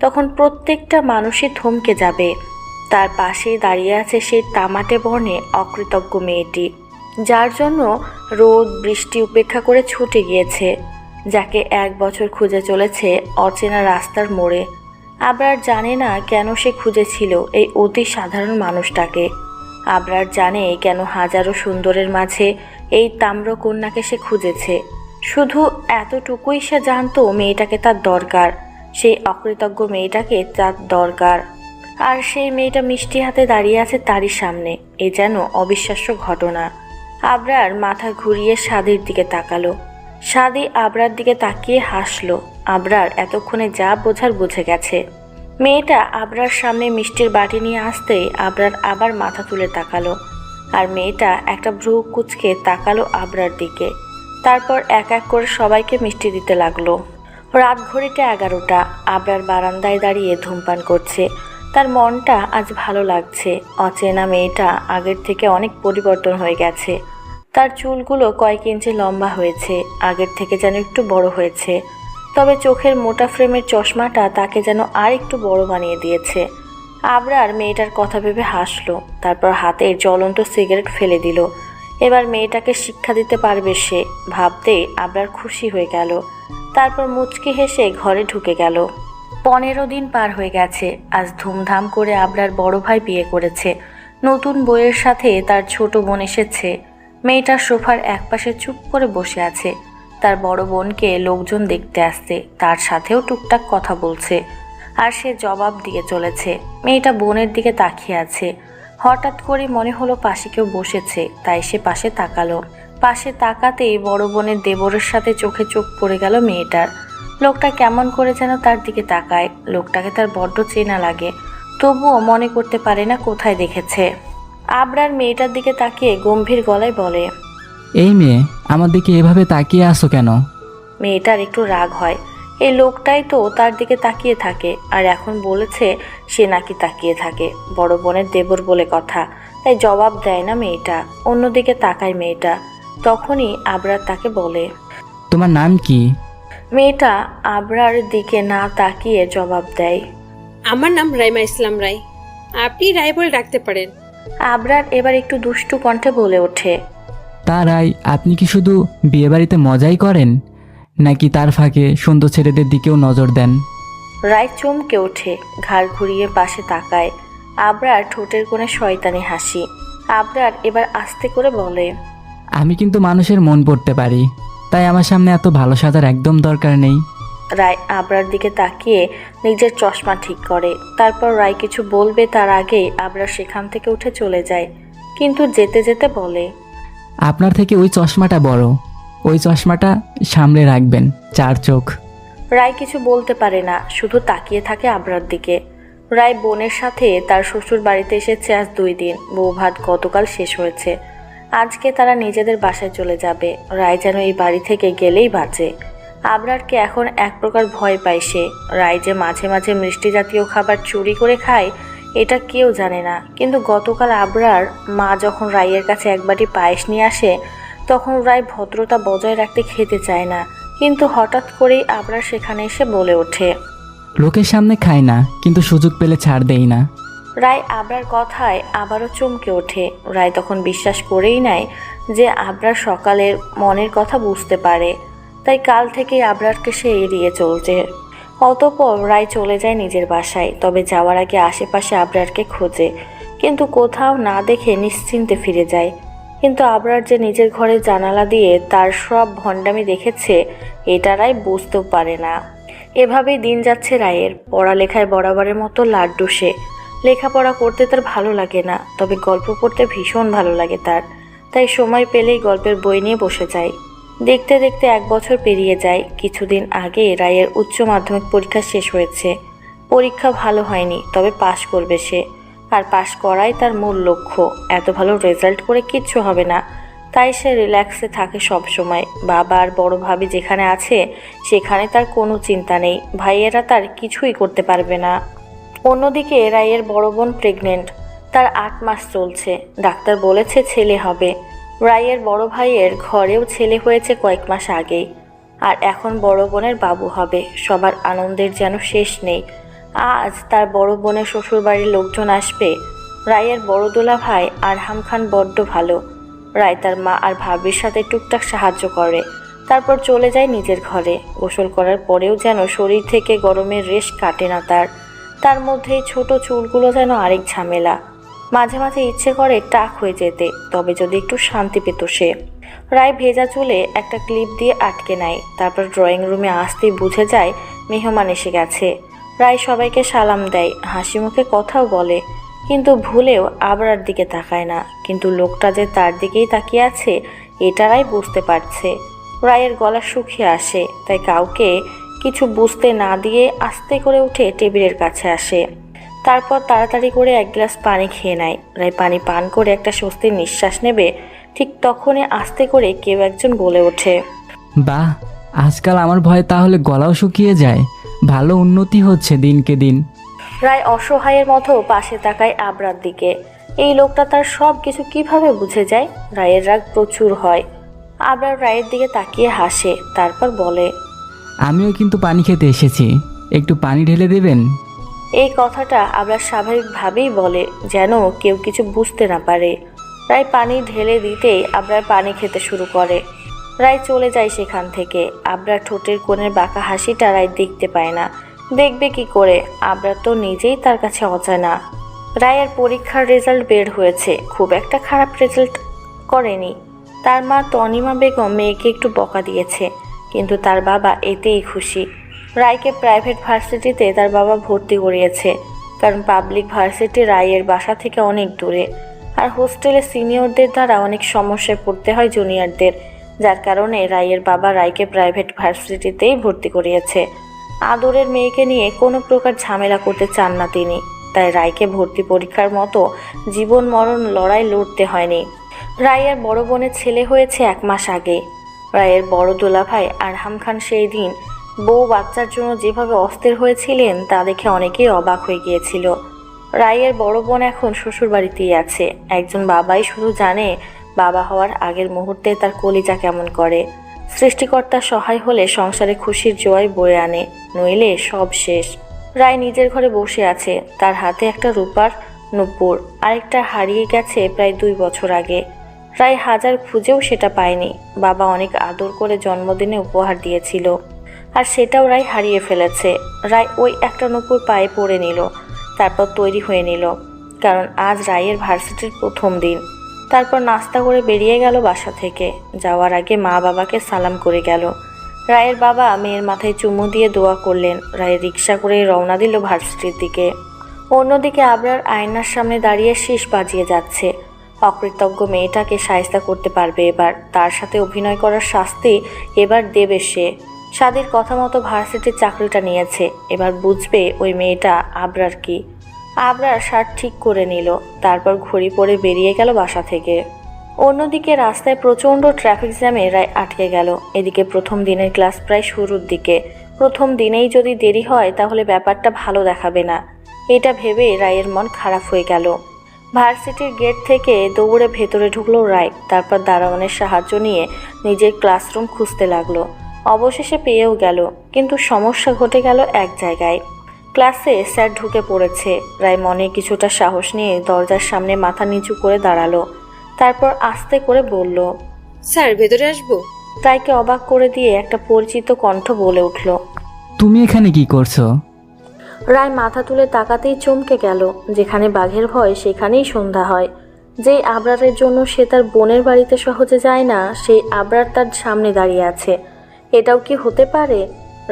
তখন প্রত্যেকটা মানুষই থমকে যাবে। তার পাশেই দাঁড়িয়ে আছে সেই তামাটে বর্ণে অকৃতজ্ঞ মেয়েটি, যার জন্য রোদ বৃষ্টি উপেক্ষা করে ছুটে গিয়েছে, যাকে 1 বছর খুঁজে চলেছে অচেনা রাস্তার মোড়ে। আবরার জানে না কেন সে খুঁজেছিল এই অতি সাধারণ মানুষটাকে। আবরার জানে কেন হাজারো সুন্দরের মাঝে এই তাম্রকন্যাকে সে খুঁজেছে। শুধু এতটুকুই সে জানতো, মেয়েটাকে তার দরকার, সেই অকৃতজ্ঞ মেয়েটাকে তার দরকার। আর সেই মেয়েটা মিষ্টি হাতে দাঁড়িয়ে আছে তারই সামনে। এ যেন অবিশ্বাস্য ঘটনা। আবরার মাথা ঘুরিয়ে সাদির দিকে তাকালো। সাদি আবরার দিকে তাকিয়ে হাসলো। আবরার এতক্ষণে যা বোঝার বুঝে গেছে। মেয়েটা আবরার সামনে মিষ্টির বাটি নিয়ে আসতেই আবরার আবার মাথা তুলে তাকালো, আর মেয়েটা একটা ভ্রু কুঁচকে তাকালো আবরার দিকে। তারপর এক এক করে সবাইকে মিষ্টি দিতে লাগলো। রাত ঘড়িতে 11টা। আবরার বারান্দায় দাঁড়িয়ে ধূমপান করছে। তার মনটা আজ ভালো লাগছে। অচেনা মেয়েটা আগের থেকে অনেক পরিবর্তন হয়ে গেছে। তার চুলগুলো কয়েক ইঞ্চি লম্বা হয়েছে, আগের থেকে যেন একটু বড় হয়েছে। তবে চোখের মোটা ফ্রেমের চশমাটা তাকে যেন আর একটু বড় বানিয়ে দিয়েছে। আবরার মেয়েটার কথা ভেবে হাসলো। তারপর হাতের জ্বলন্ত সিগারেট ফেলে দিল। এবার মেয়েটাকে শিক্ষা দিতে পারবে সে, ভাবতেই আবরার খুশি হয়ে গেল। তারপর মুচকি হেসে ঘরে ঢুকে গেল। 15 দিন পার হয়ে গেছে। আজ ধুমধাম করে আবরার বড় ভাই বিয়ে করেছে। নতুন বউয়ের সাথে তার ছোট বোন এসেছে। মেয়েটা সোফার একপাশে চুপ করে বসে আছে। তার বড় বোনকে লোকজন দেখতে আসছে, তার সাথেও টুকটাক কথা বলছে, আর সে জবাব দিয়ে চলেছে। মেয়েটা বোনের দিকে তাকিয়ে আছে। হঠাৎ করে মনে হলো পাশে কেউ বসেছে, তাই সে পাশে তাকালো। পাশে তাকাতেই বড় বোনের দেবরের সাথে চোখে চোখ পড়ে গেল মেয়েটার। লোকটা কেমন করে যেন তার দিকে তাকায়। লোকটাকে তার বড্ড চেনা লাগে, তবুও মনে করতে পারে না কোথায় দেখেছে। আবরার মেয়েটার দিকে তাকিয়ে গম্ভীর গলায় বলে, এই মেয়ে, আমার দিকে এভাবে তাকিয়ে আসো কেন? মেয়েটার একটু রাগ হয়। এই লোকটাই তো তার দিকে তাকিয়ে থাকে, আর এখন বলেছে সে নাকি তাকিয়ে থাকে। বড় বোনের দেবর বলে কথা, তাই জবাব দেয় না মেয়েটা। অন্যদিকে তাকায় মেয়েটা। তখনই আবরার তাকে বলে, তোমার নাম কি? মেয়েটা আবরার দিকে না তাকিয়ে জবাব দেয়, আমার নাম রাইমা ইসলাম রায়, আপনি রায় বলে ডাকতে পারেন। আবরার এবার একটু দুষ্টু কণ্ঠে বলে ওঠে, তারাই আপনি কি শুধু বিয়েবাড়িতে মজাই করেন, নাকি তার ফাঁকে সুন্দর ছেলেদের দিকেও নজর দেন? রায় চমকে ওঠে, ঘাড় ঘুরিয়ে পাশে তাকায়। আবরার ঠোঁটের কোণে শয়তানি হাসি। আবরার এবার আস্তে করে বলে, আমি কিন্তু মানুষের মন পড়তে পারি, তাই আমার সামনে এত ভালো সাজার একদম দরকার নেই। রায় আবরার দিকে তাকিয়ে নিজের চশমা ঠিক করে। তারপর রায় কিছু বলবে তার আগেই আবরার সেখান থেকে উঠে চলে যায়, কিন্তু যেতে যেতে বলে, আপনার থেকে ওই চশমাটা বড়, ওই চশমাটা সামলে রাখবেন, 4 চোখ। রায় কিছু বলতে পারে না, শুধু তাকিয়ে থাকে আবরার দিকে। রায় বোনের সাথে তার শ্বশুর বাড়িতে এসেছে আজ 2 দিন। বউ ভাত গতকাল শেষ হয়েছে, আজকে তারা নিজেদের বাসায় চলে যাবে। রায় যেন এই বাড়ি থেকে গেলেই বাঁচে। আবরারকে এখন এক প্রকার ভয় পায় সে। রায় যে মাঝে মাঝে মিষ্টি জাতীয় খাবার চুরি করে খায় এটা কেউ জানে না, কিন্তু গতকাল আবরার মা যখন রায়ের কাছে এক বাটি পায়েস নিয়ে আসে তখন রায় ভদ্রতা বজায় রাখতে খেতে চায় না, কিন্তু হঠাৎ করেই আবরার সেখানে এসে বলে ওঠে, লোকের সামনে খাই না, কিন্তু সুযোগ পেলে ছাড় দেই না। রায় আবরার কথায় আবারও চমকে ওঠে। রায় তখন বিশ্বাস করেই নেয় যে আবরার সকালের মনের কথা বুঝতে পারে, তাই কাল থেকেই আবরারকে সে এড়িয়ে চলছে। অতঃপর রায় চলে যায় নিজের বাসায়। তবে যাওয়ার আগে আশেপাশে আবরারকে খোঁজে, কিন্তু কোথাও না দেখে নিশ্চিন্তে ফিরে যায়। কিন্তু আবরার যে নিজের ঘরের জানালা দিয়ে তার সব ভণ্ডামি দেখেছে এটা রায় বুঝতেও পারে না। এভাবেই দিন যাচ্ছে রায়ের। পড়ালেখায় বরাবরের মতো লাড্ডু সে। লেখাপড়া করতে তার ভালো লাগে না, তবে গল্প পড়তে ভীষণ ভালো লাগে তার, তাই সময় পেলেই গল্পের বই নিয়ে বসে যায়। দেখতে দেখতে 1 বছর পেরিয়ে যায়। কিছুদিন আগে রায়ের উচ্চ মাধ্যমিক পরীক্ষা শেষ হয়েছে। পরীক্ষা ভালো হয়নি, তবে পাশ করবে সে, আর পাশ করাই তার মূল লক্ষ্য। এত ভালো রেজাল্ট করে কিচ্ছু হবে না, তাই সে রিল্যাক্সে থাকে সব সময়। বাবা আর বড় ভাবি যেখানে আছে সেখানে তার কোনো চিন্তা নেই, ভাইয়েরা তার কিছুই করতে পারবে না। অন্যদিকে রায়ের বড় বোন প্রেগনেন্ট, তার 8 মাস চলছে। ডাক্তার বলেছে ছেলে হবে। রায়ের বড় ভাইয়ের ঘরেও ছেলে হয়েছে কয়েক মাস আগেই, আর এখন বড় বোনের বাবু হবে। সবার আনন্দের যেন শেষ নেই। আজ তার বড় বোনের শ্বশুরবাড়ির লোকজন আসবে। রায়ের বড় দোলা ভাই আরহাম খান বড্ড ভালো। রায় তার মা আর ভাবির সাথে টুকটাক সাহায্য করে, তারপর চলে যায় নিজের ঘরে। গোসল করার পরেও যেন শরীর থেকে গরমের রেশ কাটে না তার মধ্যেই ছোট চুলগুলো যেন আরেক ঝামেলা। মাঝে মাঝে ইচ্ছে করে টাক হয়ে যেতে, তবে যদি একটু শান্তি পেত সে। রায় ভেজা চুলে একটা ক্লিপ দিয়ে আটকে নেয়। তারপর ড্রয়িং রুমে আসতেই বুঝে যায় মেহমান এসে গেছে। রায় সবাইকে সালাম দেয়, হাসি মুখে কথাও বলে, কিন্তু ভুলেও আবরার দিকে তাকায় না। কিন্তু লোকটা যে তার দিকেই তাকিয়ে আছে এটা রায় বুঝতে পারছে। রায়ের গলা শুকিয়ে আসে, তাই কাউকে কিছু বুঝতে না দিয়ে আস্তে করে উঠে টেবিলের কাছে আসে। তারপর তাড়াতাড়ি করে 1 গ্লাস পানি খেয়ে নেয়। রায় পানি পান করে একটা স্বস্তির নিঃশ্বাস নেবে, ঠিক তখনই আস্তে করে কেউ একজন বলে ওঠে, বাহ, আজকাল আমার ভয় তাহলে গলাও শুকিয়ে যায়। ভালো উন্নতি হচ্ছে দিনকে দিন। রায় অসহায়ের মতো পাশে তাকায় আবরার দিকে। এই লোকটা তার সব কিছু কিভাবে বুঝে যায়। রায়ের রাগ প্রচুর হয়। আবরার রায়ের দিকে তাকিয়ে হাসে, তারপর বলে, আমিও কিন্তু পানি খেতে এসেছি, একটু পানি ঢেলে দেবেন? এই কথাটা আবরার স্বাভাবিকভাবেই বলে, যেন কেউ কিছু বুঝতে না পারে। রায় পানি ঢেলে দিতেই আবরার পানি খেতে শুরু করে। রায় চলে যায় সেখান থেকে। আবরার ঠোঁটের কোণের বাঁকা হাসিটা রায় দেখতে পায় না। দেখবে কি করে, আবরার তো নিজেই তার কাছে অজানা। রায়ের পরীক্ষার রেজাল্ট বের হয়েছে, খুব একটা খারাপ রেজাল্ট করেনি। তার মা তনিমা বেগম মেয়েকে একটু বকা দিয়েছে, কিন্তু তার বাবা এতেই খুশি। রায়কে প্রাইভেট ভার্সিটিতে তার বাবা ভর্তি করিয়েছে, কারণ পাবলিক ভার্সিটি রায়ের বাসা থেকে অনেক দূরে, আর হোস্টেলে সিনিয়রদের দ্বারা অনেক সমস্যায় পড়তে হয় জুনিয়রদের, যার কারণে রায়ের বাবা রায়কে প্রাইভেট ভার্সিটিতেই ভর্তি করিয়েছে। আদরের মেয়েকে নিয়ে কোনো প্রকার ঝামেলা করতে চান না তিনি, তাই রায়কে ভর্তি পরীক্ষার মতো জীবন মরণ লড়াই লড়তে হয়নি। রায়ের বড় বোনের ছেলে হয়েছে 1 মাস আগে। রায়ের বড় দুলাভাই আরহাম খান সেই দিন বউ বাচ্চার জন্য যেভাবে অস্থির হয়েছিলেন তা দেখে অনেকেই অবাক হয়ে গিয়েছিল। রায়ের বড় বোন এখন শ্বশুরবাড়িতেই আছে। একজন বাবাই শুধু জানে বাবা হওয়ার আগের মুহূর্তে তার কলিজা কেমন করে। সৃষ্টিকর্তার সহায় হলে সংসারে খুশির জোয়ার বয়ে আনে, নইলে সব শেষ। রায় নিজের ঘরে বসে আছে, তার হাতে একটা রূপার নূপুর, আরেকটা হারিয়ে গেছে প্রায় 2 বছর আগে। রায় হাজার খুঁজেও সেটা পায়নি। বাবা অনেক আদর করে জন্মদিনে উপহার দিয়েছিল, আর সেটাও রায় হারিয়ে ফেলেছে। রায় ওই একটা নূপুর পায়ে পরে নিল, তারপর তৈরি হয়ে নিল, কারণ আজ রায়ের ভার্সিটির প্রথম দিন। তারপর নাস্তা করে বেরিয়ে গেল বাসা থেকে। যাওয়ার আগে মা বাবাকে সালাম করে গেল। রায়ের বাবা মেয়ের মাথায় চুমু দিয়ে দোয়া করলেন। রায় রিক্সা করে রওনা দিল ভার্সিটির দিকে। অন্যদিকে আবরার আয়নার সামনে দাঁড়িয়ে শীষ বাজিয়ে যাচ্ছে। অকৃতজ্ঞ মেয়েটাকে শায়েস্তা করতে পারবে এবার, তার সাথে অভিনয় করার শাস্তি এবার দেবে সে। সাদির কথা মতো ভার্সিটির চাকরিটা নিয়েছে, এবার বুঝবে ওই মেয়েটা আবরার কি। আবরার শার্ট ঠিক করে নিল, তারপর ঘড়ি পরে বেরিয়ে গেল বাসা থেকে। অন্যদিকে রাস্তায় প্রচণ্ড ট্রাফিক জ্যামে রায় আটকে গেল। এদিকে প্রথম দিনের ক্লাস প্রায় শুরুর দিকে। প্রথম দিনেই যদি দেরি হয় তাহলে ব্যাপারটা ভালো দেখাবে না, এটা ভেবে রায়ের মন খারাপ হয়ে গেল। ভার্সিটির গেট থেকে দৌড়ে ভেতরে ঢুকলো রায়। তারপর দারোয়ানের সাহায্য নিয়ে নিজের ক্লাসরুম খুঁজতে লাগলো। অবশেষে পেয়েও গেল, কিন্তু সমস্যা ঘটে গেল এক জায়গায়। ক্লাসে স্যার ঢুকে পড়েছে। রায় মনে কিছুটা সাহস নিয়ে দরজার সামনে মাথা নিচু করে দাঁড়ালো। তারপর আস্তে করে বলল, স্যার ভেতরে আসবো? রায়কে অবাক করে দিয়ে একটা পরিচিত কণ্ঠ বলে উঠল, তুমি এখানে কি করছো? রায় মাথা তুলে তাকাতেই চমকে গেল। যেখানে বাঘের ভয় সেখানেই সন্ধ্যা হয়। যেই আবরারের জন্য সে তার বোনের বাড়িতে সহজে যায় না, সেই আবরার তার সামনে দাঁড়িয়ে আছে। এটাও কি হতে পারে?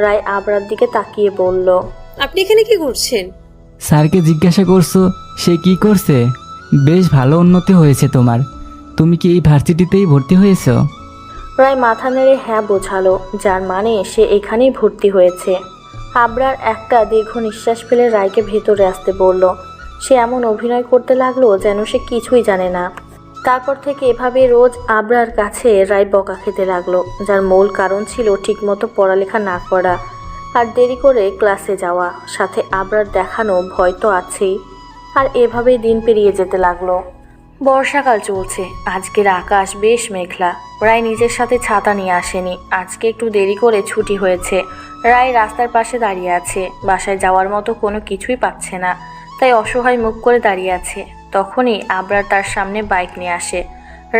রায় আবরার দিকে তাকিয়ে বলল, আপনি এখানে কি করছেন? স্যারকে জিজ্ঞাসা করছো সে কি করছে? বেশ ভালো উন্নতি হয়েছে তোমার। তুমি কি এই ভার্সিটিতেই ভর্তি হয়েছো? রায় মাথা নেড়ে হ্যাঁ বোঝালো, যার মানে সে এখানেই ভর্তি হয়েছে। আবরার একটা দীর্ঘ নিঃশ্বাস ফেলে রায়কে ভেতরে আসতে বলল। সে এমন অভিনয় করতে লাগলো যেন সে কিছুই জানে না। তারপর থেকে এভাবে রোজ আবরার কাছে রায় বকা খেতে লাগলো, যার মূল কারণ ছিল ঠিকমতো পড়ালেখা না করা আর দেরি করে ক্লাসে যাওয়া, সাথে আবরার দেখানো ভয় তো আছেই। আর এভাবেই দিন পেরিয়ে যেতে লাগলো। বর্ষাকাল চলছে। আজকের আকাশ বেশ মেঘলা। রায় নিজের সাথে ছাতা নিয়ে আসেনি, আজকে একটু দেরি করে ছুটি হয়েছে। রায় রাস্তার পাশে দাঁড়িয়ে আছে, বাসায় যাওয়ার মতো কোনো কিছুই পাচ্ছে না, তাই অসহায় মুখ করে দাঁড়িয়ে আছে। তখনই আবরার তার সামনে বাইক নিয়ে আসে।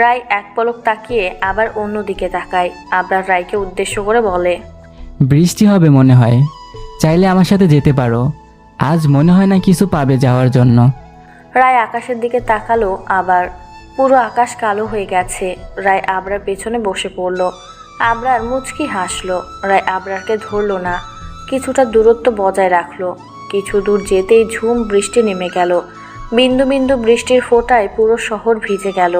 রায় এক পলক তাকিয়ে আবার অন্য দিকে তাকায়। আবরার রায়কে উদ্দেশ্য করে বলে, বৃষ্টি হবে মনে হয়, চাইলে আমার সাথে যেতে পারো। আজ মনে হয় না কিছু পাবে যাওয়ার জন্য। রায় আকাশের দিকে তাকালো, আবার পুরো আকাশ কালো হয়ে গেছে। রায় আবরার পেছনে বসে পড়ল। আবরার মুচকি হাসলো। রায় আবরারকে ধরলো না, কিছুটা দূরত্ব বজায় রাখলো। কিছু দূর যেতেই ঝুম বৃষ্টি নেমে গেল। বিন্দু বিন্দু বৃষ্টির ফোঁটায় পুরো শহর ভিজে গেল।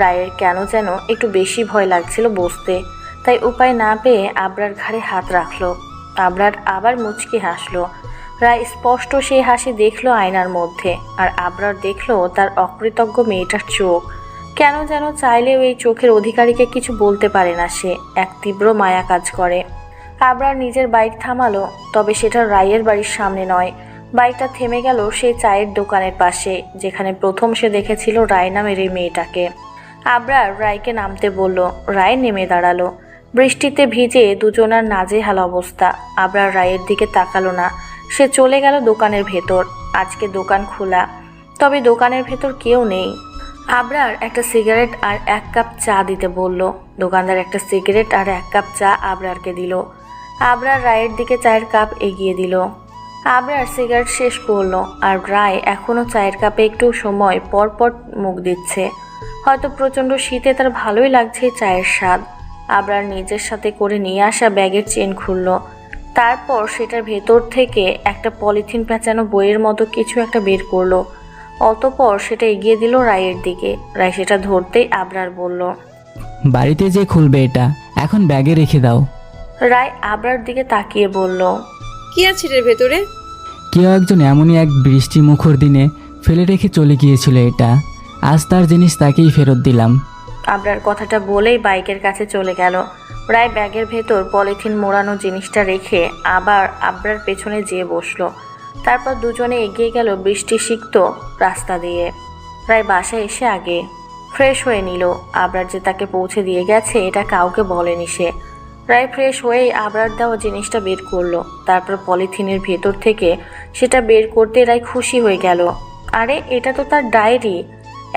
রায়ের কেন যেন একটু বেশি ভয় লাগছিল বসতে, তাই উপায় না পেয়ে আবরার ঘাড়ে হাত রাখলো। আবরার আবার মুচকি হাসলো। রায় স্পষ্ট সেই হাসি দেখলো আয়নার মধ্যে, আর আবরার দেখলো তার অকৃতজ্ঞ মেয়েটার চোখ। কেন যেন চাইলেও এই চোখের অধিকারীকে কিছু বলতে পারে না সে। এক তীব্র মায়া কাজ করে। আবরার নিজের বাইক থামালো, তবে সেটা রায়ের বাড়ির সামনে নয়। বাইকটা থেমে গেল সেই চায়ের দোকানের পাশে, যেখানে প্রথম সে দেখেছিল রায় নামের এই মেয়েটাকে। আবরার রায়কে নামতে বলল। রায় নেমে দাঁড়ালো। বৃষ্টিতে ভিজে দুজনার নাজেহাল অবস্থা। আবরার রায়ের দিকে তাকালো না, সে চলে গেল দোকানের ভেতর। আজকে দোকান খোলা, তবে দোকানের ভেতর কেউ নেই। আবরার একটা সিগারেট আর 1 কাপ চা দিতে বলল। দোকানদার একটা সিগারেট আর 1 কাপ চা আবরারকে দিল। আবরার রায়ের দিকে চায়ের কাপ এগিয়ে দিল। আবরার সিগারেট শেষ করলো, আর রায় এখনও চায়ের কাপে একটু সময় পর পর মুখ দিচ্ছে। হয়তো প্রচণ্ড শীতে তার ভালোই লাগছে চায়ের স্বাদ। আবরার নিজের সাথে করে নিয়ে আসা ব্যাগের চেন খুলল। তারপর সেটার ভেতর থেকে একটা পলিথিন পেঁচানো বইয়ের মতো কিছু একটা বের করলো। অতঃপর সেটা এগিয়ে দিল রায়ের দিকে। রায় সেটা ধরতেই আবরার বলল, বাড়িতে যে খুলবে এটা, এখন ব্যাগে রেখে দাও। রায় আবরার দিকে তাকিয়ে বলল, কি আছে এটার ভেতরে? কেউ একজন এমনই এক বৃষ্টি মুখর দিনে ফেলে রেখে চলে গিয়েছিল এটা, আজ তার জিনিস তাকেই ফেরত দিলাম। আবরার কথাটা বলেই বাইকের কাছে চলে গেল। রায় ব্যাগের ভেতর পলিথিন মোড়ানো জিনিসটা রেখে আবার আবরার পেছনে যেয়ে বসলো। তারপর দুজনে এগিয়ে গেল বৃষ্টি সিক্ত রাস্তা দিয়ে। রায় বাসায় এসে আগে ফ্রেশ হয়ে নিল। আবরার যে তাকে পৌঁছে দিয়ে গেছে এটা কাউকে বলেনি সে। রায় ফ্রেশ হয়েই আবরার দেওয়া জিনিসটা বের করলো। তারপর পলিথিনের ভেতর থেকে সেটা বের করতে রায় খুশি হয়ে গেল। আরে এটা তো তার ডায়েরি,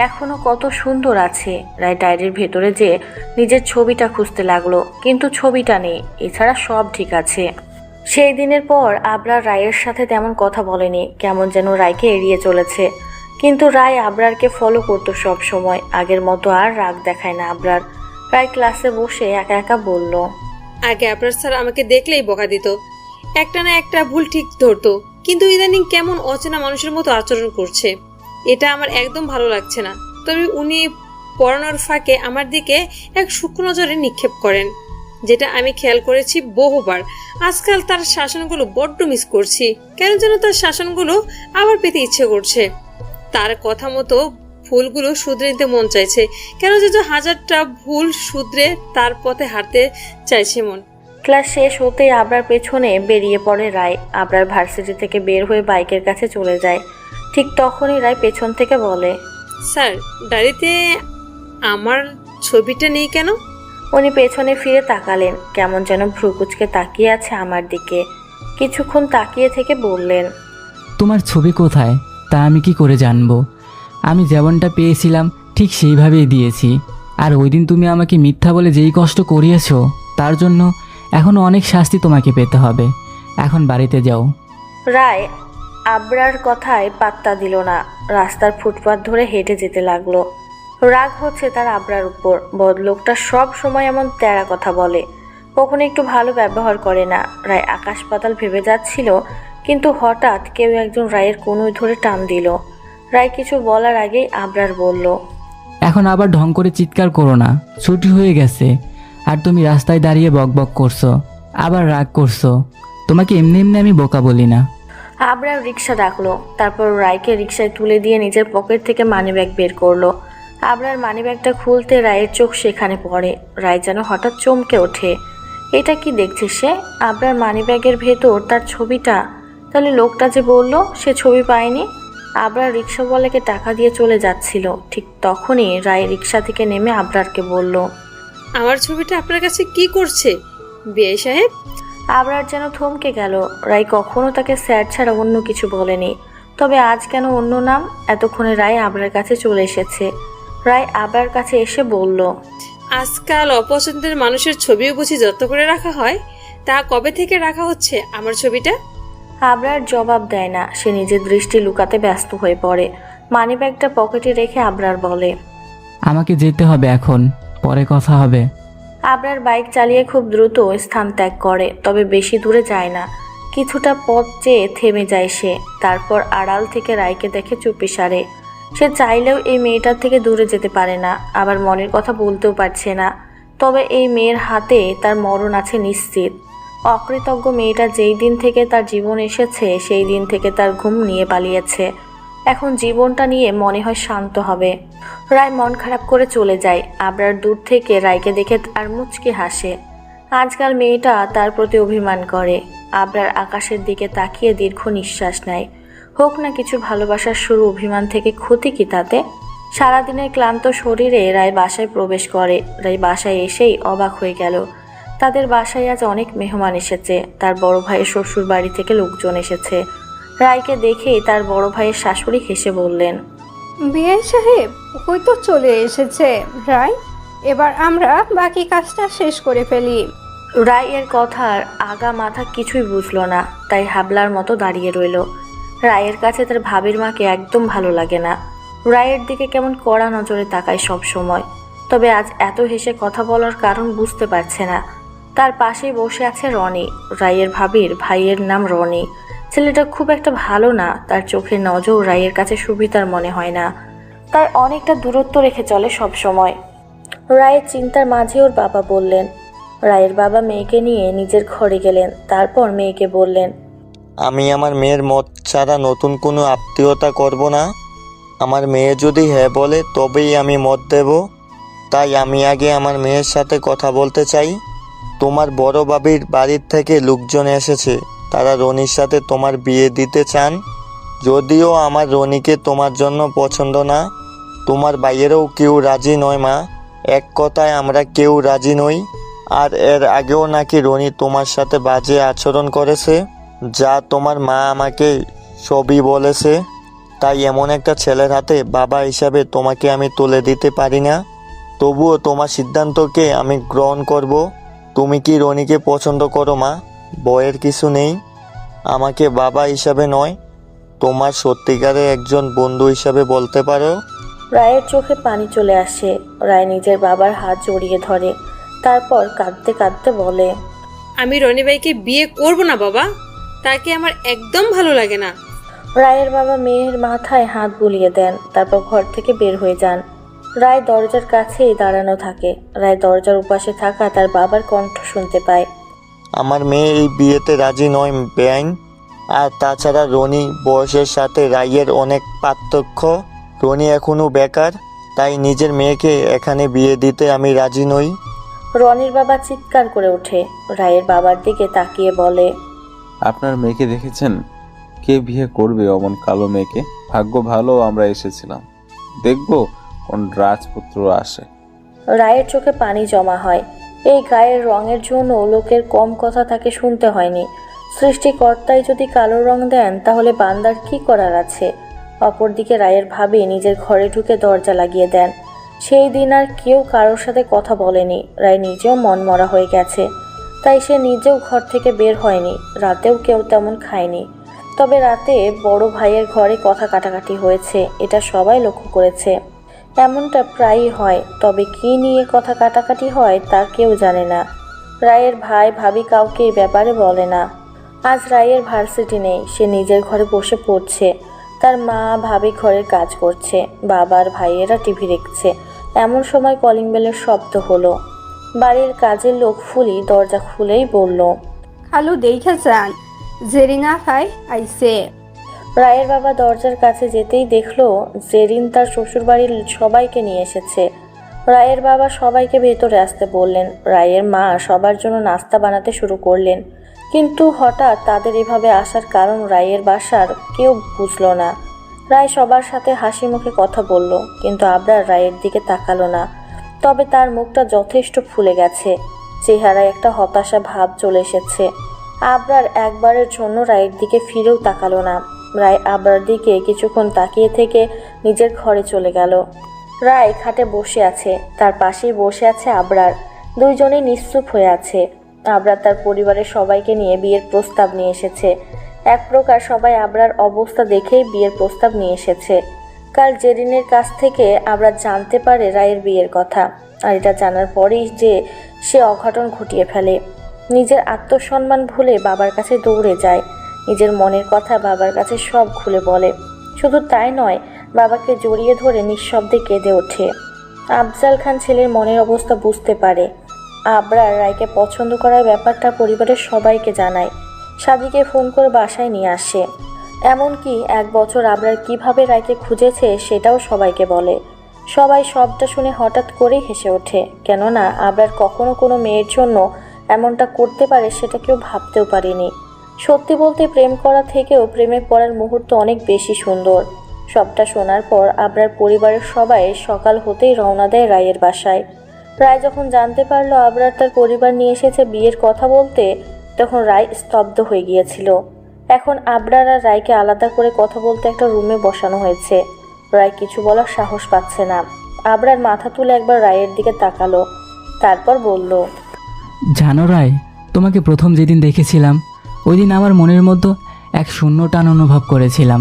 এখনো কত সুন্দর আছে। রায় ডায়েরির ভেতরে যে নিজের ছবিটা খুঁজতে লাগলো, কিন্তু ছবিটা নেই। এছাড়া সব ঠিক আছে। সেই দিনের পর আবরার রায়ের সাথে তেমন কথা বলেনি, কেমন যেন রায়কে এড়িয়ে চলেছে। কিন্তু রায় আবরারকে ফলো করতো সব সময়। আগের মতো আর রাগ দেখায় না আবরার। রায় ক্লাসে বসে একা একা বলল, আগে আপনার স্যার আমাকে দেখলেই বকা দিত, একটা না একটা ভুল ঠিক ধরতো, কিন্তু ইদানিং কেমন অচেনা মানুষের মতো আচরণ করছে। এটা আমার একদম ভালো লাগছে না। তবে উনি পড়ানোর ফাঁকে আমার দিকে এক সূক্ষ্ম নজরে নিক্ষেপ করেন, যেটা আমি খেয়াল করেছি বহুবার। আজকাল তার শাসনগুলো বড্ড মিস করছি। কেন যেন তার শাসনগুলো আবার পেতে ইচ্ছে করছে। তার কথা মতো ভুলগুলো শুধরে নিতে মন চাইছে। কেন যেন হাজারটা ভুল শুধরে তার পথে হাঁটতে চাইছে মন। ক্লাস শেষ হতেই আবরার পেছনে বেরিয়ে পড়ে রায়। আবরার ভার্সিটি থেকে বের হয়ে বাইকের কাছে চলে যায়। ঠিক তখনই রায় পেছন থেকে বলে, স্যার ডায়েরিতে আমার ছবিটা নেই কেন? উনি পেছনে ফিরে তাকালেন, কেমন যেন ভ্রুকুচকে তাকিয়ে আছে আমার দিকে। কিছুক্ষণ তাকিয়ে থেকে বললেন, তোমার ছবি কোথায় তা আমি কি করে জানবো? আমি যেমনটা পেয়েছিলাম ঠিক সেইভাবেই দিয়েছি। আর ওই দিন তুমি আমাকে মিথ্যা বলে যেই কষ্ট করিয়েছো, তার জন্য এখনও অনেক শাস্তি তোমাকে পেতে হবে। এখন বাড়িতে যাও। রায় আবরার কথায় পাত্তা দিল না। রাস্তার ফুটপাত ধরে হেঁটে যেতে লাগলো। রাগ হচ্ছে তার আবরার উপর। বদলোকটা সব সময় এমন তেড়া কথা বলে, কখনো একটু ভালো ব্যবহার করে না। রায় আকাশ পাতাল ভেবে যাচ্ছিল, কিন্তু হঠাৎ কেউ একজন রায়ের কনুই ধরে টান দিল। রায় কিছু বলার আগেই আবরার বলল, এখন আবার ঢং করে চিৎকার করো না, ছুটি হয়ে গেছে। আর তুমি রাস্তায় দাঁড়িয়ে বকবক করছো, আবার রাগ করছো। তোমাকে এমনি এমনি আমি বোকা বলি না। আবরার রিক্সা ডাকলো। তারপর রায়কে রিক্সায় তুলে দিয়ে নিজের পকেট থেকে মানিব্যাগ বের করলো। আবরার মানিব্যাগটা খুলতে রায়ের চোখ সেখানে পড়ে। রায় যেন হঠাৎ চমকে ওঠে। এটা কি দেখছে সে? আবরার মানিব্যাগের ভেতর তার ছবিটা। তাহলে লোকটা যে বলল সে ছবি পায়নি। আবরার রিক্সাওয়ালাকে টাকা দিয়ে চলে যাচ্ছিল। ঠিক তখনই রায় রিক্সা থেকে নেমে আবরারকে বলল, আমার ছবিটা আপনার কাছে কি করছে বিআই সাহেব? আবরার যেন থমকে গেল। রায় কখনো তাকে স্যার ছাড়া অন্য কিছু বলেনি, তবে আজ কেন অন্য নাম? এতক্ষণে রায় আবরার কাছে চলে এসেছে। রায় আবরার কাছে এসে বলল, আজকাল অপছন্দের মানুষের ছবিও বুঝি যত্ন করে রাখা হয়? তা কবে থেকে রাখা হচ্ছে আমার ছবিটা? আবরার জবাব দেয় না। সে নিজের দৃষ্টি লুকাতে ব্যস্ত হয়ে পড়ে। মানিব্যাগটা পকেটে রেখে আবরার বলে, আমাকে যেতে হবে এখন, পরে কথা হবে। আবরার বাইক চালিয়ে খুব দ্রুত স্থান ত্যাগ করে, তবে বেশি দূরে যায় না। কিছুটা পথ চেয়ে থেমে যায় সে। তারপর আড়াল থেকে রায়কে দেখে চুপি সারে। সে চাইলেও এই মেয়েটার থেকে দূরে যেতে পারে না, আবার মনের কথা বলতেও পারছে না। তবে এই মেয়ের হাতে তার মরণ আছে নিশ্চিত। অকৃতজ্ঞ মেয়েটা যেই দিন থেকে তার জীবন এসেছে সেই দিন থেকে তার ঘুম নিয়ে পালিয়েছে। এখন জীবনটা নিয়ে মনে হয় শান্ত হবে। রায় মন খারাপ করে চলে যায়। আবরার দূর থেকে রায়কে দেখে তার মুচকি হাসে। আজকাল মেয়েটা তার প্রতি অভিমান করে। আবরার আকাশের দিকে তাকিয়ে দীর্ঘ নিঃশ্বাস নেয়। হোক না কিছু ভালোবাসার শুরু, অভিমান থেকে ক্ষতি কি তাতে? সারাদিনের ক্লান্ত শরীরে রায় বাসায় প্রবেশ করে। রায় বাসায় এসেই অবাক হয়ে গেল। তাদের বাসায় আজ অনেক মেহমান এসেছে। তার বড় ভাইয়ের শ্বশুর বাড়ি থেকে লোকজন এসেছে। রায়কে দেখেই তার বড় ভাইয়ের শাশুড়ি হেসে বললেন, বিআই সাহেব ওই তো চলে এসেছে রায়, এবার আমরা বাকি কাজটা শেষ করে ফেলি। রায়ের কথার আগা মাথা কিছুই বুঝলো না, তাই হাবলার মতো দাঁড়িয়ে রইল। রায়ের কাছে তার ভাবির মাকে একদম ভালো লাগে না। রায়ের দিকে কেমন কড়া নজরে তাকায় সব সময়। তবে আজ এত হেসে কথা বলার কারণ বুঝতে পারছে না। তার পাশেই বসে আছে রনি। রায়ের ভাবির ভাইয়ের নাম রনি। ছেলেটা খুব একটা ভালো না। তার চোখের নজর রায়ের কাছে সুবিধার মনে হয় না, তাই অনেকটা দূরত্ব রেখে চলে সব সময়। রায়ের চিন্তার মাঝে ওর বাবা বললেন। রায়ের বাবা মেয়েকে নিয়ে নিজের ঘরে গেলেন, তারপর মেয়েকে বললেন, আমি আমার মেয়ের মত ছাড়া নতুন কোনো আত্মীয়তা করব না। আমার মেয়ে যদি হ্যাঁ বলে তবেই আমি মত দেব। তাই আমি আগে আমার মেয়ের সাথে কথা বলতে চাই। তোমার বড় বাবির বাড়ির থেকে লোকজন এসেছে, তারা রনির সাথে তোমার বিয়ে দিতে চান। যদিও আমার রনিকে তোমার জন্য পছন্দ না, তোমার বাইরেও কেউ রাজি নয় মা। এক কথায় আমরা কেউ রাজি নই। আর এর আগেও নাকি রনি তোমার সাথে বাজে আচরণ করেছে, যা তোমার মা আমাকে সবই বলেছে। তাই এমন একটা ছেলের হাতে বাবা হিসাবে তোমাকে আমি তুলে দিতে পারি না। তবুও তোমার সিদ্ধান্তকে আমি গ্রহণ করব। তুমি কি রনিকে পছন্দ করো মা? বয়ের কিছু নেই। আমাকে বাবা হিসাবে নয়, তোমার সত্যিকারের একজন বন্ধু হিসাবে বলতে পারো। রায়ের চোখে পানি চলে আসে। রায় নিজের বাবার হাত জড়িয়ে ধরে, তারপর কাঁদতে কাঁদতে বলে, আমি রনি ভাইকে বিয়ে করব না বাবা, তাকে আমার একদম ভালো লাগে না। রায়ের বাবা মেয়ের মাথায় হাত বুলিয়ে দেন, তারপর ঘর থেকে বের হয়ে যান। রায় দরজার কাছেই দাঁড়ানো থাকে। রায় দরজার উপাশে থাকা তার বাবার কণ্ঠ শুনতে পায়। আমার মেয়ে এই বিয়েতে রাজি নয় বেআইন। আর তাছাড়া রনি বয়সের সাথে রায়ের অনেক পার্থক্য। রনি এখনও বেকার, তাই নিজের মেয়েকে এখানে বিয়ে দিতে আমি রাজি নই। রনির বাবা চিৎকার করে ওঠে। রায়ের বাবার দিকে তাকিয়ে বলে, আপনার মেয়েকে দেখেছেন? কে বিয়ে করবে অমন কালো মেয়েকে? ভাগ্য ভালো আমরা এসেছিলাম, দেখবো কোন রাজপুত্র আসে। রায়ের চোখে পানি জমা হয়। এই গায়ের রঙের জন্য লোকের কম কথা তাকে শুনতে হয়নি। সৃষ্টিকর্তাই যদি কালো রং দেন, তাহলে বান্দার কি করার আছে? অপরদিকে রায়ের ভাবি নিজের ঘরে ঢুকে দরজা লাগিয়ে দেন। সেই দিন আর কেউ কারোর সাথে কথা বলেনি। রায় নিজেও মনমরা হয়ে গেছে, তাই সে নিজেও ঘর থেকে বের হয়নি। রাতেও কেউ তেমন খায়নি। তবে রাতে বড় ভাইয়ের ঘরে কথা কাটাকাটি হয়েছে, এটা সবাই লক্ষ্য করেছে। এমনটা প্রায়ই হয়, তবে কী নিয়ে কথা কাটাকাটি হয় তা কেউ জানে না। রায়ের ভাই ভাবি কাউকে এই ব্যাপারে বলে না। আজ রায়ের ভার্সিটি নেই, সে নিজের ঘরে বসে পড়ছে। তার মা ভাবি ঘরের কাজ করছে, বাবার ভাইয়েরা টিভি দেখছে। এমন সময় কলিং বেলের শব্দ হলো। বাড়ির কাজের লোক ফুলি দরজা খুলেই বলল, খালু দেখে যান, জেরিনা ভাই আইসে। রায়ের বাবা দরজার কাছে যেতেই দেখলো জেরিন তার শ্বশুরবাড়ির সবাইকে নিয়ে এসেছে। রায়ের বাবা সবাইকে ভেতরে আসতে বললেন। রায়ের মা সবার জন্য নাস্তা বানাতে শুরু করলেন। কিন্তু হঠাৎ তাদের এভাবে আসার কারণ রায়ের বাসার কেউ বুঝলো না। রায় সবার সাথে হাসি মুখে কথা বলল, কিন্তু আবরার রায়ের দিকে তাকালো না। তবে তার মুখটা যথেষ্ট ফুলে গেছে, চেহারায় একটা হতাশা ভাব চলে এসেছে। আবরার একবারের জন্য রায়ের দিকে ফিরেও তাকালো না। রায় আবরার দিকে কিছুক্ষণ তাকিয়ে থেকে নিজের ঘরে চলে গেল। রায় খাটে বসে আছে, তার পাশেই বসে আছে আবরার। দুইজনেই নিশ্চুপ হয়ে আছে। আবরার তার পরিবারের সবাইকে নিয়ে বিয়ের প্রস্তাব নিয়ে এসেছে। এক প্রকার সবাই আবরার অবস্থা দেখেই বিয়ের প্রস্তাব নিয়ে এসেছে। কাল জেরিনের কাছ থেকে আবরার জানতে পারে রায়ের বিয়ের কথা। আর এটা জানার পরেই যে সে অঘটন ঘটিয়ে ফেলে। নিজের আত্মসম্মান ভুলে বাবার কাছে দৌড়ে যায়। নিজের মনের কথা বাবার কাছে সব খুলে বলে। শুধু তাই নয়, বাবাকে জড়িয়ে ধরে নিঃশব্দে কেঁদে ওঠে। আফজাল খান ছেলের মনের অবস্থা বুঝতে পারে। আবরার রায়কে পছন্দ করার ব্যাপারটা পরিবারের সবাইকে জানায়। সাদিকে ফোন করে বাসায় নিয়ে আসে। এমনকি 1 বছর আবরার কিভাবে রায়কে খুঁজেছে সেটাও সবাইকে বলে। সবাই সবটা শুনে হঠাৎ করেই হেসে ওঠে, কেননা আবরার কখনো কোনো মেয়ের জন্য এমনটা করতে পারে সেটা কেউ ভাবতেও পারেনি। সত্যি বলতে প্রেম করা থেকেও প্রেমে পড়ার মুহূর্ত অনেক বেশি সুন্দর। সবটা শোনার পর আবরার পরিবারের সবাই সকাল হতেই রওনা দেয় রায়ের বাসায়। রায় যখন জানতে পারলো আবরার তার পরিবার নিয়ে এসেছে বিয়ের কথা বলতে, তখন রায় স্তব্ধ হয়ে গিয়েছিল। এখন আবরার আর রায়কে আলাদা করে কথা বলতে একটা রুমে বসানো হয়েছে। রায় কিছু বলার সাহস পাচ্ছে না। আবরার মাথা তুলে একবার রায়ের দিকে তাকালো, তারপর বলল, জানো রায়, তোমাকে প্রথম যেদিন দেখেছিলাম ওই দিন আমার মনের মধ্যে এক শূন্য টান অনুভব করেছিলাম।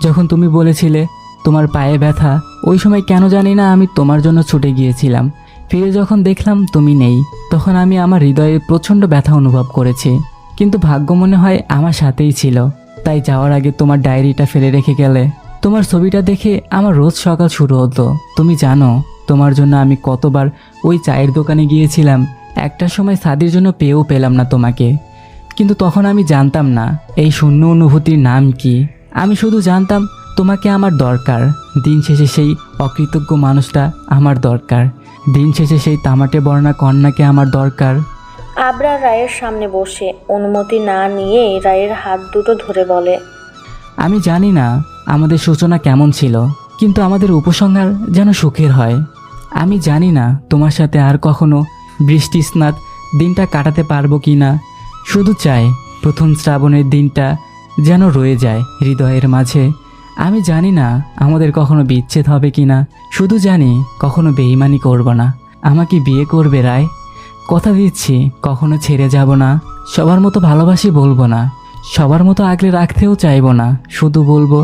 যখন তুমি বলেছিলে তোমার পায়ে ব্যথা, ওই সময় কেন জানি না আমি তোমার জন্য ছুটে গিয়েছিলাম। ফিরে যখন দেখলাম তুমি নেই, তখন আমি আমার হৃদয়ে প্রচণ্ড ব্যথা অনুভব করেছি। কিন্তু ভাগ্য মনে হয় আমার সাথেই ছিল, তাই যাওয়ার আগে তোমার ডায়েরিটা ফেলে রেখে গেলে। তোমার ছবিটা দেখে আমার রোজ সকাল শুরু হতো। তুমি জানো তোমার জন্য আমি কতবার ওই চায়ের দোকানে গিয়েছিলাম, একটা সময় সাদির জন্য পেয়েও পেলাম না তোমাকে। কিন্তু তখন আমি জানতাম না এই শূন্য অনুভূতির নাম কি। আমি শুধু জানতাম তোমাকে আমার দরকার। দিন শেষে সেই অকৃতজ্ঞ মানুষটা আমার দরকার। দিন শেষে সেই তামাটে বর্ণা কন্যাকে আমার দরকার। আবরার রায়ের সামনে বসে অনুমতি না নিয়ে রায়ের হাত দুটো ধরে বলে, আমি জানি না আমাদের সূচনা কেমন ছিল, কিন্তু আমাদের উপসংহার যেন সুখের হয়। আমি জানি না তোমার সাথে আর কখনো বৃষ্টি স্নাত দিনটা কাটাতে পারবো কি না। শুধু চাই প্রথম শ্রাবণের দিনটা যেন রয়ে যায় হৃদয়ের মাঝে। আমি জানি না আমাদের কখনো বিচ্ছেদ হবে কি না, শুধু জানি কখনো বেইমানি করব না। আমাকে বিয়ে করবে রায়? কথা দিচ্ছি কখনো ছেড়ে যাব না। সবার মতো ভালোবাসি বলবো না, সবার মতো আগলে রাখতেও চাইবো না। শুধু বলবো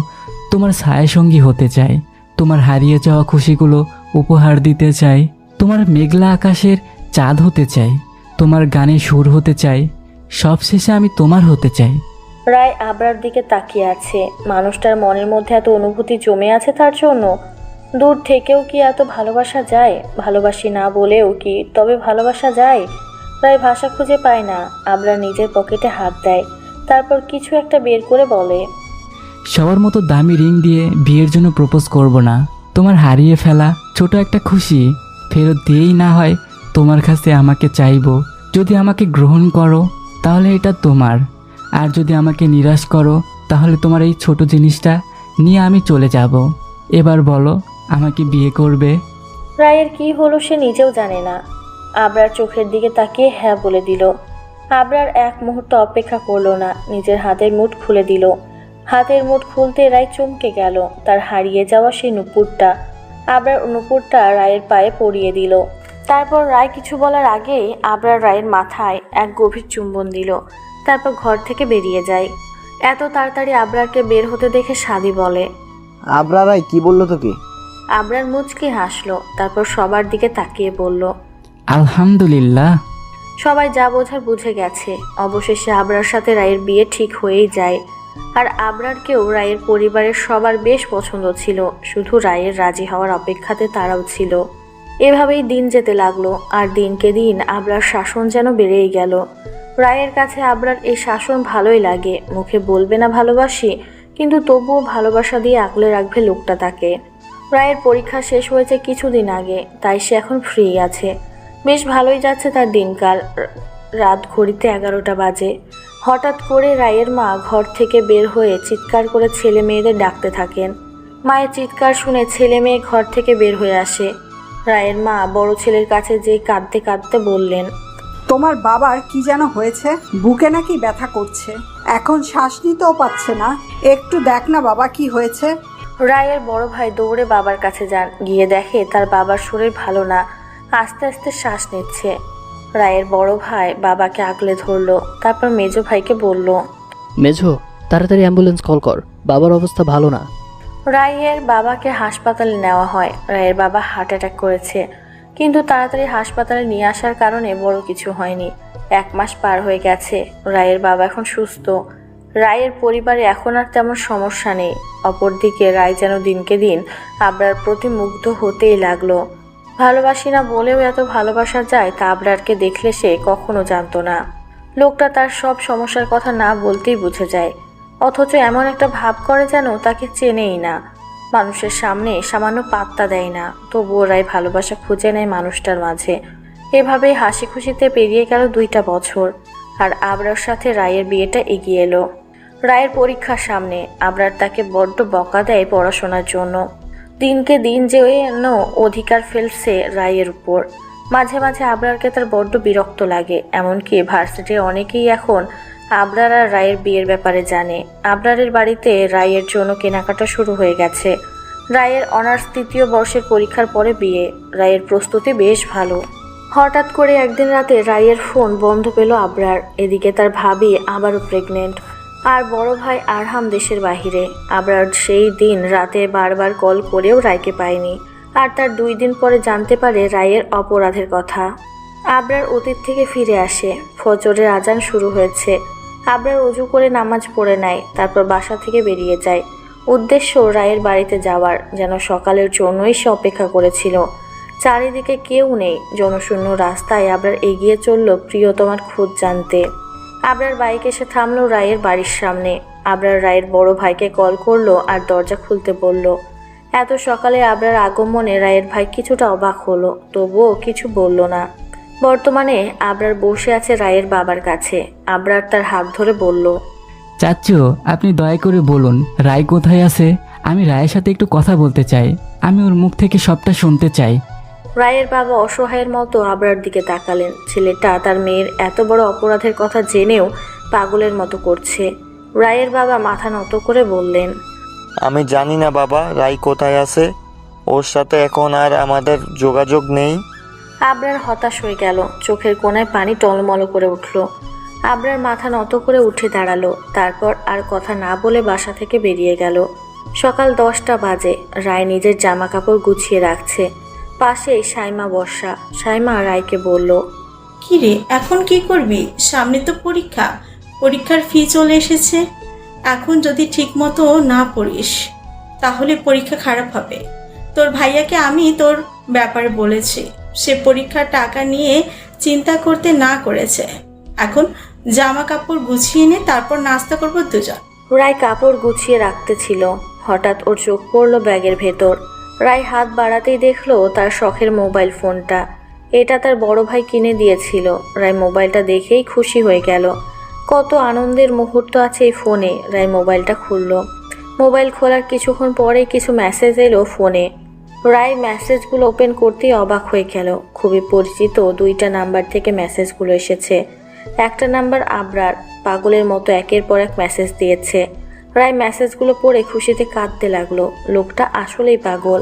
তোমার ছায়াসঙ্গী হতে চাই, তোমার হারিয়ে যাওয়া খুশিগুলো উপহার দিতে চাই, তোমার মেঘলা আকাশের চাঁদ হতে চাই, তোমার গানে সুর হতে চাই, সবশেষে আমি তোমার হতে চাই। রায় আবরার দিকে তাকিয়ে আছে। মানুষটার মনের মধ্যে এত অনুভূতি জমে আছে তার জন্য। দূর থেকেও কি এত ভালোবাসা যায়? ভালোবাসি না বলেও কি তবে ভালোবাসা যায়? রায় ভাষা খুঁজে পায় না। আবরার নিজের পকেটে হাত দেয়, তারপর কিছু একটা বের করে বলে, সবার মতো দামি রিং দিয়ে বিয়ের জন্য প্রপোজ করব না। তোমার হারিয়ে ফেলা ছোট একটা খুশি ফেরত দিয়েই না হয় তোমার কাছে আমাকে চাইবো। যদি আমাকে গ্রহণ করো তাহলে এটা তোমার, আর যদি আমাকে নিরাশ করো তাহলে তোমার এই ছোট জিনিসটা নিয়ে আমি চলে যাব। এবার বলো, আমাকে বিয়ে করবে? রায়ের কি হলো সে নিজেও জানে না। আবরার চোখের দিকে তাকিয়ে হ্যাঁ বলে দিল। আবরার এক মুহূর্ত অপেক্ষা করলো না, নিজের হাতের মুঠ খুলে দিল। হাতের মুঠ খুলতে রায় চমকে গেল। তার হারিয়ে যাওয়া সেই নুপুরটা। আবরার নুপুরটা রায়ের পায়ে পরিয়ে দিল। তারপর রায় কিছু বলার আগেই আবরার রায়ের মাথায় এক গভীর চুম্বন দিল। তারপর ঘর থেকে বেরিয়ে যায়। এত তাড়াতাড়ি আবরারকে বের হতে দেখে সাদি বলে, আবরার রায় কি বললো তোকে? আবরার মুচকি হাসলো, তারপর সবার দিকে তাকিয়ে বলল, আলহামদুলিল্লাহ। সবাই যা বোঝার বুঝে গেছে। অবশেষে আবরার সাথে রায়ের বিয়ে ঠিক হয়েই যায়। আর আবরারকেও রায়ের পরিবারের সবার বেশ পছন্দ ছিল, শুধু রায়ের রাজি হওয়ার অপেক্ষাতে তারাও ছিল। এভাবেই দিন যেতে লাগলো, আর দিনকে দিন আবরার শাসন যেন বেড়েই গেল। রায়ের কাছে আবরার এই শাসন ভালোই লাগে। মুখে বলবে না ভালোবাসি, কিন্তু তবুও ভালোবাসা দিয়ে আগলে রাখবে লোকটা তাকে। রায়ের পরীক্ষা শেষ হয়েছে কিছুদিন আগে, তাই সে এখন ফ্রি আছে। বেশ ভালোই যাচ্ছে তার দিনকাল। রাত ঘড়িতে 11টা বাজে। হঠাৎ করে রায়ের মা ঘর থেকে বের হয়ে চিৎকার করে ছেলে মেয়েদের ডাকতে থাকেন। মায়ের চিৎকার শুনে ছেলে মেয়ে ঘর থেকে বের হয়ে আসে। রায়ের মা বড় ছেলের কাছে যেয়ে কাঁদতে কাঁদতে বললেন, তোমার বাবার কি যেন হয়েছে, বুকে নাকি ব্যথা করছে, এখন শ্বাস নিতেও পাচ্ছে না। একটু দেখ না বাবা কি হয়েছে। রায়ের বড় ভাই দৌড়ে বাবার কাছে যান। গিয়ে দেখে তার বাবার শরীর ভালো না, আস্তে আস্তে শ্বাস নিচ্ছে। রায়ের বড় ভাই বাবাকে আগলে ধরলো, তারপর মেজো ভাইকে বলল, মেঝো, তাড়াতাড়ি অ্যাম্বুলেন্স কল কর, বাবার অবস্থা ভালো না। রায়ের বাবাকে হাসপাতালে নেওয়া হয়। রায়ের বাবা হার্ট অ্যাটাক করেছে, কিন্তু তাড়াতাড়ি হাসপাতালে নিয়ে আসার কারণে বড় কিছু হয়নি। 1 মাস পার হয়ে গেছে। রায়ের বাবা এখন সুস্থ। রায়ের পরিবারে এখন আর তেমন সমস্যা নেই। অপরদিকে রায় যেন দিনকে দিন আবরার প্রতি মুগ্ধ হতেই লাগলো। ভালোবাসি না বলেও এত ভালোবাসা যায় তা আবরারকে দেখলে সে কখনো জানতো না। লোকটা তার সব সমস্যার কথা না বলতেই বুঝে যায়, অথচ এমন একটা ভাব করে যেন তাকে চেনেই না। মানুষের সামনে সামান্য পাত্তা দেয় না, তবুও রায় ভালোবাসা খুঁজে নেয় মানুষটার মাঝে। এভাবেই হাসি খুশিতে পেরিয়ে গেল 2টা বছর, আর আবরার সাথে রায়ের বিয়েটা এগিয়ে এলো। রায়ের পরীক্ষার সামনে আবরার তাকে বড্ড বকা দেয় পড়াশোনার জন্য। দিনকে দিন যেন অধিকার ফেলছে রায়ের উপর। মাঝে মাঝে আবরারকে তার বড্ড বিরক্ত লাগে। এমনকি ভার্সিটির অনেকেই এখন আবরার আর রায়ের বিয়ের ব্যাপারে জানে। আবরারের বাড়িতে রায়ের জন্য কেনাকাটা শুরু হয়ে গেছে। রায়ের অনার্স 3য় বর্ষের পরীক্ষার পরে বিয়ে। রায়ের প্রস্তুতি বেশ ভালো। হঠাৎ করে একদিন রাতে রায়ের ফোন বন্ধ পেল আবরার। এদিকে তার ভাবি আবারও প্রেগনেন্ট, আর বড় ভাই আরহাম দেশের বাহিরে। আবরার সেই দিন রাতে বারবার কল করেও রায়কে পায়নি, আর তার 2 দিন পরে জানতে পারে রায়ের অপরাধের কথা। আবরার অতীত থেকে ফিরে আসে। ফজরের আজান শুরু হয়েছে। আবরার ওযু করে নামাজ পড়ে নেয়, তারপর বাসা থেকে বেরিয়ে যায়। উদ্দেশ্য রায়ের বাড়িতে যাওয়ার, যেন সকালের জন্যই সে অপেক্ষা করেছিল। চারিদিকে কেউ নেই। জনশূন্য রাস্তায় আবরার এগিয়ে চলল প্রিয়তমার খোঁজ জানতে। আবরার বাইক এসে থামলো রায়ের বাড়ির সামনে। আবরার রায়ের বড় ভাইকে কল করলো আর দরজা খুলতে বলল। এত সকালে আবরার আগমনে রায়ের ভাই কিছুটা অবাক হলো, তবুও কিছু বলল না। বর্তমানে আবরার বসে আছে রায়ের বাবার কাছে। আবরার তার হাত ধরে বলল, চাচ্চু, আপনি দয়া করে বলুন রায় কোথায় আছে? আমি রায়ের সাথে একটু কথা বলতে চাই। আমি ওর মুখ থেকে সবটা শুনতে চাই। রায়ের বাবা অসহায়ের মতো আবরার দিকে তাকালেন। ছেলেটা তার মেয়ের এত বড় অপরাধের কথা জেনেও পাগলের মতো করছে। রায়ের বাবা মাথা নত করে বললেন, আমি জানি না বাবা, রাই কোথায় আছে। ওর সাথে এখন আর আমাদের যোগাযোগ নেই। আবরার হতাশ হয়ে গেল। চোখের কোণায় পানি টলমল করে উঠল। আবরার মাথা নত করে উঠে দাঁড়ালো। তারপর আর কথা না বলে বাসা থেকে বেরিয়ে গেল। সকাল 10টা বাজে। রায় নিজের জামা কাপড় গুছিয়ে রাখছে। পাশেই সাইমা বর্ষা। সাইমা রায়কে বলল, কি রে, এখন কি করবি? সামনে তো পরীক্ষা, পরীক্ষার ফি চলে এসেছে। এখন যদি ঠিক মতো না পড়িস তাহলে পরীক্ষা খারাপ হবে। তোর ভাইয়াকে আমি তোর ব্যাপারে বলেছি, সে পরীক্ষার টাকা নিয়ে চিন্তা করতে না করেছে। এখন জামা কাপড় গুছিয়ে নে, তারপর নাস্তা করবো দুজন। রায় কাপড় গুছিয়ে রাখতে ছিল। হঠাৎ ওর চোখ পড়ল ব্যাগের ভেতর। রায় হাত বাড়াতেই দেখলো তার শখের মোবাইল ফোনটা। এটা তার বড় ভাই কিনে দিয়েছিল। রায় মোবাইলটা দেখেই খুশি হয়ে গেল। কত আনন্দের মুহূর্ত আছে এই ফোনে। রায় মোবাইলটা খুলল। মোবাইল খোলার কিছুক্ষণ পরেই কিছু মেসেজ এলো ফোনে। রায় মেসেজগুলো ওপেন করতেই অবাক হয়ে গেল। খুবই পরিচিত 2টা নাম্বার থেকে মেসেজগুলো এসেছে। একটা নাম্বার আবরার। পাগলের মতো একের পর এক মেসেজ দিয়েছে। রায় মেসেজগুলো পড়ে খুশিতে কাঁদতে লাগলো। লোকটা আসলেই পাগল।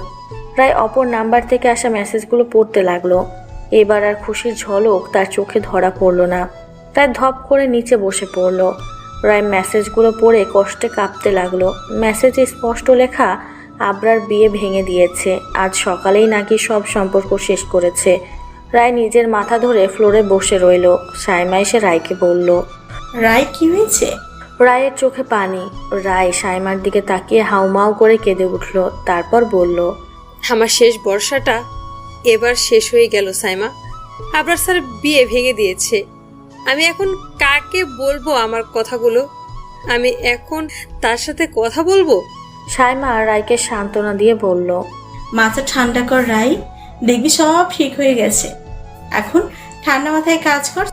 রায় অপর নাম্বার থেকে আসা মেসেজগুলো পড়তে লাগলো। এবার আর খুশির ঝলক তার চোখে ধরা পড়ল না। তাই ধপ করে নিচে বসে পড়ল। রায় মেসেজগুলো পড়ে কষ্টে কাঁপতে লাগলো। মেসেজে স্পষ্ট লেখা, আবরার বিয়ে ভেঙে দিয়েছে। আজ সকালেই নাকি সব সম্পর্ক শেষ করেছে। রায় নিজের মাথা ধরে ফ্লোরে বসে রইল। সাইমা এসে রায়কে বলল, রায় কি হয়েছে? রায়ের চোখে পানি। রায় সাইমার দিকে তাকিয়ে হাউমাউ করে কেঁদে উঠল। তারপর বলল, আমার শেষ বর্ষাটা এবার শেষ হয়ে গেল সাইমা। আবরার স্যার বিয়ে ভেঙে দিয়েছে। আমি এখন কাকে বলবো আমার কথাগুলো? আমি এখন তার সাথে কথা বলবো? সাইমা রায়কে সান্ত্বনা দিয়ে বলল, মাথা ঠান্ডা কর রায়, দেখবি সব ঠিক হয়ে গেছে। এখন ঠান্ডা মাথায় কাজ কর।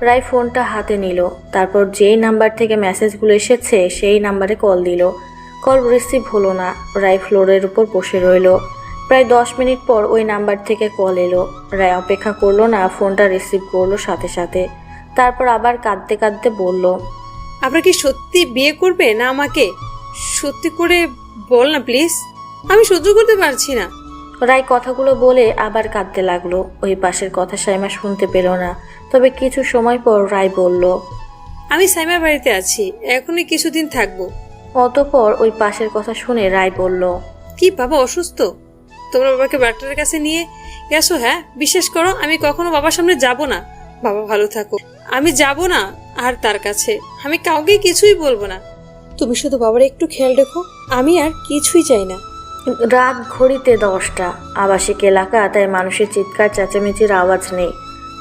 রায় ফোনটা হাতে নিল। তারপর যেই নাম্বার থেকে মেসেজগুলো এসেছে সেই নাম্বারে কল দিল। কল রিসিভ হলো না। রায় ফ্লোরের উপর বসে রইল। প্রায় 10 মিনিট পর ওই নাম্বার থেকে কল এলো। রায় অপেক্ষা করলো না, ফোনটা রিসিভ করলো সাথে সাথে। তারপর আবার কাঁদতে কাঁদতে বলল, আপনারা কি সত্যি বিয়ে করবে না আমাকে? সত্যি করে বল না প্লিজ, আমি সহ্য করতে পারছি না। রায় কথাগুলো বলে আবার কাঁদতে লাগলো। ওই পাশের কথা সাইমা শুনতে পেল না। তবে কিছু সময় পর রায় বলল, আমি সাইমার বাড়িতে আছি, এখনই কিছুদিন থাকবো। অতঃপর ওই পাশের কথা শুনে রায় বলল, কি বাবা অসুস্থ? তোমরা বাবাকে ডাক্তারের কাছে নিয়ে গেছো? হ্যাঁ, বিশ্বাস করো আমি কখনো বাবার সামনে যাব না। বাবা ভালো থাকো, আমি যাব না আর তার কাছে। আমি কাউকে কিছুই বলবো না। তুমি শুধু বাবার একটু খেয়াল রেখো, আমি আর কিছুই চাই না। রাত ঘড়িতে 10টা। আবাসিক এলাকা, তাই মানুষের চিৎকার চেঁচামেচির আওয়াজ নেই।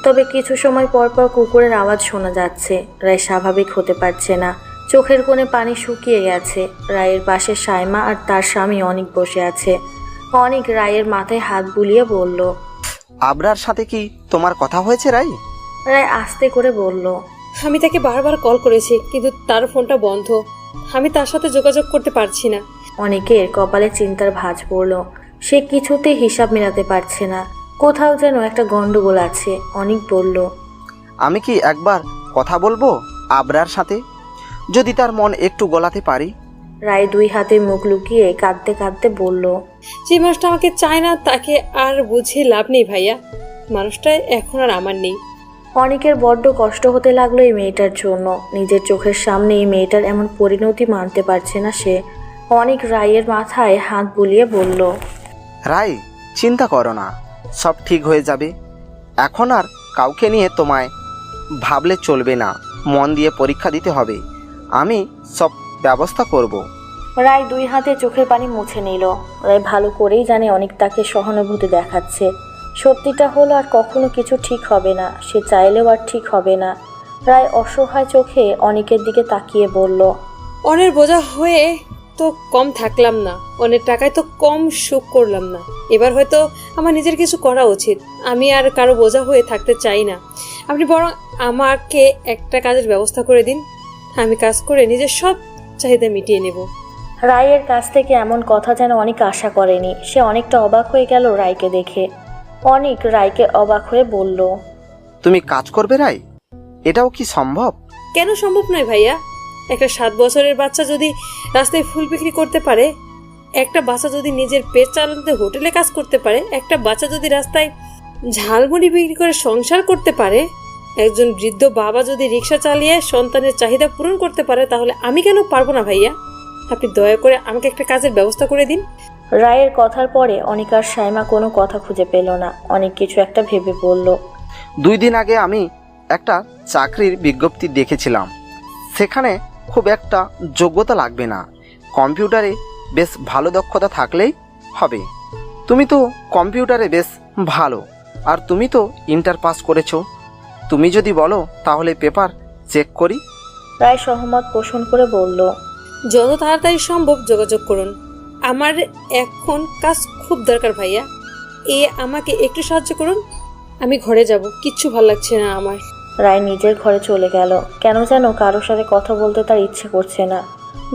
তবে কিছু সময় পর পর কুকুরের আওয়াজ শোনা যাচ্ছে। রায় স্বাভাবিক হতে পারছে না। চোখের কোণে পানি শুকিয়ে গেছে। রায়ের পাশে সাইমা আর তার স্বামী অনিক বসে আছে। অনিক রায়ের মাথায় হাত বুলিয়ে বলল, আবরার সাথে কি তোমার কথা হয়েছে রাই? রায় আস্তে করে বলল, আমি তাকে বারবার কল করেছি, কিন্তু তার ফোনটা বন্ধ। আমি তার সাথে যোগাযোগ করতে পারছি না। অনেকের কপালে চিন্তার ভাঁজ পড়ল। সে কিছুতেই হিসাব মেলাতে পারছে না। কোথাও যেন একটা গন্ডগোল আছে। অনেক বলল, আমি কি একবার কথা বলবো আবরার সাথে, যদি তার মন একটু গলাতে পারি? রায় 2 হাতে মুখ লুকিয়ে কাঁদতে কাঁদতে বলল, যে মানুষটা আমাকে চায় না তাকে আর বুঝিয়ে লাভ নেই ভাইয়া। মানুষটা এখন আর আমার নেই। অনেকের বড্ড কষ্ট হতে লাগলো এই মেয়েটার জন্য। নিজের চোখের সামনে এই মেয়েটার এমন পরিণতি মানতে পারছে না সে। অনেক রায়ের মাথায় হাত বুলিয়ে বলল, রাই, চিন্তা করো না, সব ঠিক হয়ে যাবে। এখন আর কাউকে নিয়ে তোমায় ভাবলে চলবে না। মন দিয়ে পরীক্ষা দিতে হবে। আমি সব ব্যবস্থা করব। রায় 2 হাতে চোখের পানি মুছে নিল। রায় ভালো করেই জানে অনেক তাকে সহানুভূতি দেখাচ্ছে। সত্যিটা হলো আর কখনো কিছু ঠিক হবে না, সে চাইলেও আর ঠিক হবে না। রায় অসহায় চোখে অনিকের দিকে তাকিয়ে বলল, অনের বোঝা হয়ে তো কম থাকলাম না, অনেক টাকায় তো কম সুখ করলাম না। এবার হয়তো আমার নিজের কিছু করা উচিত। আমি আর কারো বোঝা হয়ে থাকতে চাই না। আপনি বরং আমাকে একটা কাজের ব্যবস্থা করে দিন, আমি কাজ করে নিজের সব চাহিদা মিটিয়ে নেব। রায়ের কাছ থেকে এমন কথা যেন অনেক আশা করেনি। সে অনেকটা অবাক হয়ে গেল রায়কে দেখে। অনেক রায়কে অবাক হয়ে বলল, তুমি কাজ করবে রাই? এটাও কি সম্ভব? কেন সম্ভব নয় ভাইয়া? একটা 7 বছরের বাচ্চা যদি রাস্তায় ফুল বিক্রি করতে পারে, একটা বাচ্চা যদি নিজের পেট চালাতে হোটেলে কাজ করতে পারে, একটা বাচ্চা যদি রাস্তায় ঝালমুড়ি বিক্রি করে সংসার করতে পারে, একজন বৃদ্ধ বাবা যদি রিক্সা চালিয়ে সন্তানের চাহিদা পূরণ করতে পারে, তাহলে আমি কেন পারবো না ভাইয়া? আপনি দয়া করে আমাকে একটা কাজের ব্যবস্থা করে দিন। রায়ের কথার পরে অনিক আর সাইমা কোনো কথা খুঁজে পেল না। অনেক কিছু একটা ভেবে বলল, 2 দিন আগে আমি একটা চাকরির বিজ্ঞপ্তি দেখেছিলাম। সেখানে খুব একটা যোগ্যতা লাগবে না, কম্পিউটারে বেশ ভালো দক্ষতা থাকলেই হবে। তুমি তো কম্পিউটারে বেশ ভালো, আর তুমি তো ইন্টার পাস করেছো। তুমি যদি বলো তাহলে পেপার চেক করি। রায় সহমত পোষণ করে বলল, যত তাড়াতাড়ি সম্ভব যোগাযোগ করুন। আমার এখন কাজ খুব দরকার ভাইয়া, আমাকে একটু সাহায্য করুন। আমি ঘরে যাব, কিচ্ছু ভালো লাগছে না আমার। রায় নিজের ঘরে চলে গেল। কেন যেন কারোর সাথে কথা বলতে তার ইচ্ছে করছে না,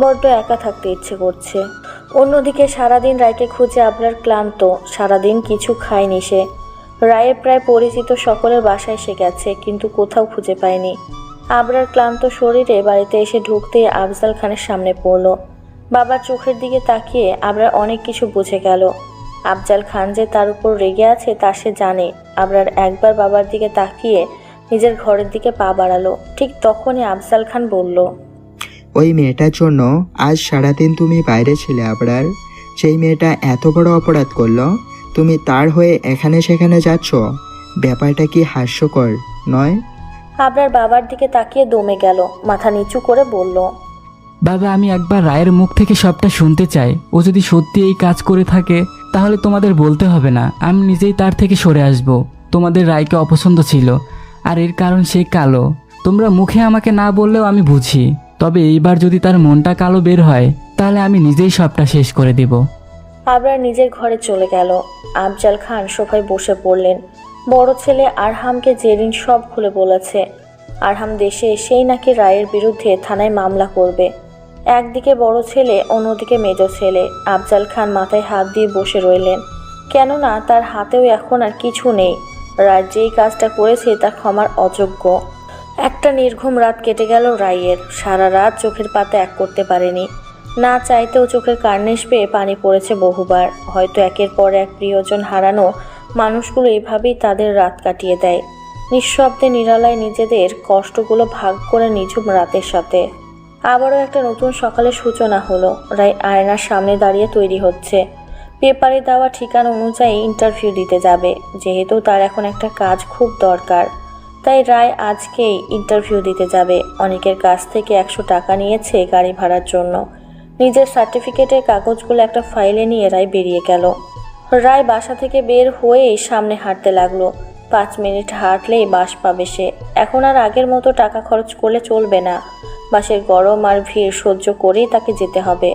বড্ড একা থাকতে ইচ্ছে করছে। অন্যদিকে সারাদিন রায়কে খুঁজে আবরার ক্লান্ত। সারাদিন কিছু খায়নি সে। রায়ের প্রায় পরিচিত সকলের বাসায় এসে গেছে, কিন্তু কোথাও খুঁজে পায়নি। আবরার ক্লান্ত শরীরে বাড়িতে এসে ঢুকতেই আফজাল খানের সামনে পড়ল। বাবার চোখের দিকে তাকিয়ে আবরার অনেক কিছু বুঝে গেল। আফজাল খান যে তার উপর রেগে আছে তা সে জানে। আবরার একবার বাবার দিকে তাকিয়ে নিজের ঘরের দিকে পা বাড়ালো। ঠিক তখনই আফজাল খান বলল, ওই মেয়েটার জন্য আজ সারাদিন তুমি বাইরে ছিলে আবরার। সেই মেয়েটা এত বড় অপরাধ করলো, তুমি তার হয়ে এখানে সেখানে যাচ্ছ। ব্যাপারটা কি হাস্যকর নয়? আবরার বাবার দিকে তাকিয়ে দমে গেল, মাথা নিচু করে বলল, বাবা, আমি একবার রায়ের মুখ থেকে সবটা শুনতে চাই। ও যদি সত্যি এই কাজ করে থাকে তাহলে তোমাদের বলতে হবে না, আমি নিজেই তার থেকে সরে আসব। তোমাদের রায়কে অপছন্দ ছিল, আর এর কারণ সে কালো। তোমরা মুখে আমাকে না বললেও আমি বুঝি। তবে এইবার যদি তার মনটা কালো বের হয় তাহলে আমি নিজেই সবটা শেষ করে দেব। আবরার নিজের ঘরে চলে গেল। আফজাল খান সোফায় বসে পড়লেন। বড় ছেলে আরহামকে জেরিন সব খুলে বলেছে। আরহাম দেশে এসেই নাকি রায়ের বিরুদ্ধে থানায় মামলা করবে। একদিকে বড় ছেলে, অন্যদিকে মেজ ছেলে। আফজাল খান মাথায় হাত দিয়ে বসে রইলেন, কেননা তার হাতেও এখন আর কিছু নেই। রায় যেই কাজটা করেছে তা ক্ষমার অযোগ্য। একটা নির্ঘুম রাত কেটে গেল রায়ের। সারা রাত চোখের পাতা এক করতে পারেনি। না চাইতেও চোখের কার্নিশ পেয়ে পানি পড়েছে বহুবার। হয়তো একের পর এক প্রিয়জন হারানো মানুষগুলো এভাবেই তাদের রাত কাটিয়ে দেয়, নিঃশব্দে নিরালায় নিজেদের কষ্টগুলো ভাগ করে নিঝুম রাতের সাথে। আবারও একটা নতুন সকালের সূচনা হলো। রায় আয়নার সামনে দাঁড়িয়ে তৈরি হচ্ছে। পেপারে দেওয়া ঠিকানা অনুযায়ী ইন্টারভিউ দিতে যাবে। যেহেতু তার এখন একটা কাজ খুব দরকার, তাই রায় আজকেই ইন্টারভিউ দিতে যাবে। অনেকের কাছ থেকে 100 টাকা নিয়েছে গাড়ি ভাড়ার জন্য। নিজের সার্টিফিকেটের কাগজগুলো একটা ফাইলে নিয়ে রায় বেরিয়ে গেল। রায় বাসা থেকে বের হয়েই সামনে হাঁটতে লাগলো। 5 মিনিট হাঁটলেই বাস পাবে সে। এখন আর আগের মতো টাকা খরচ করলে চলবে না। বাসের গরম আর ভিড় সহ্য করেই তাকে যেতে হবে।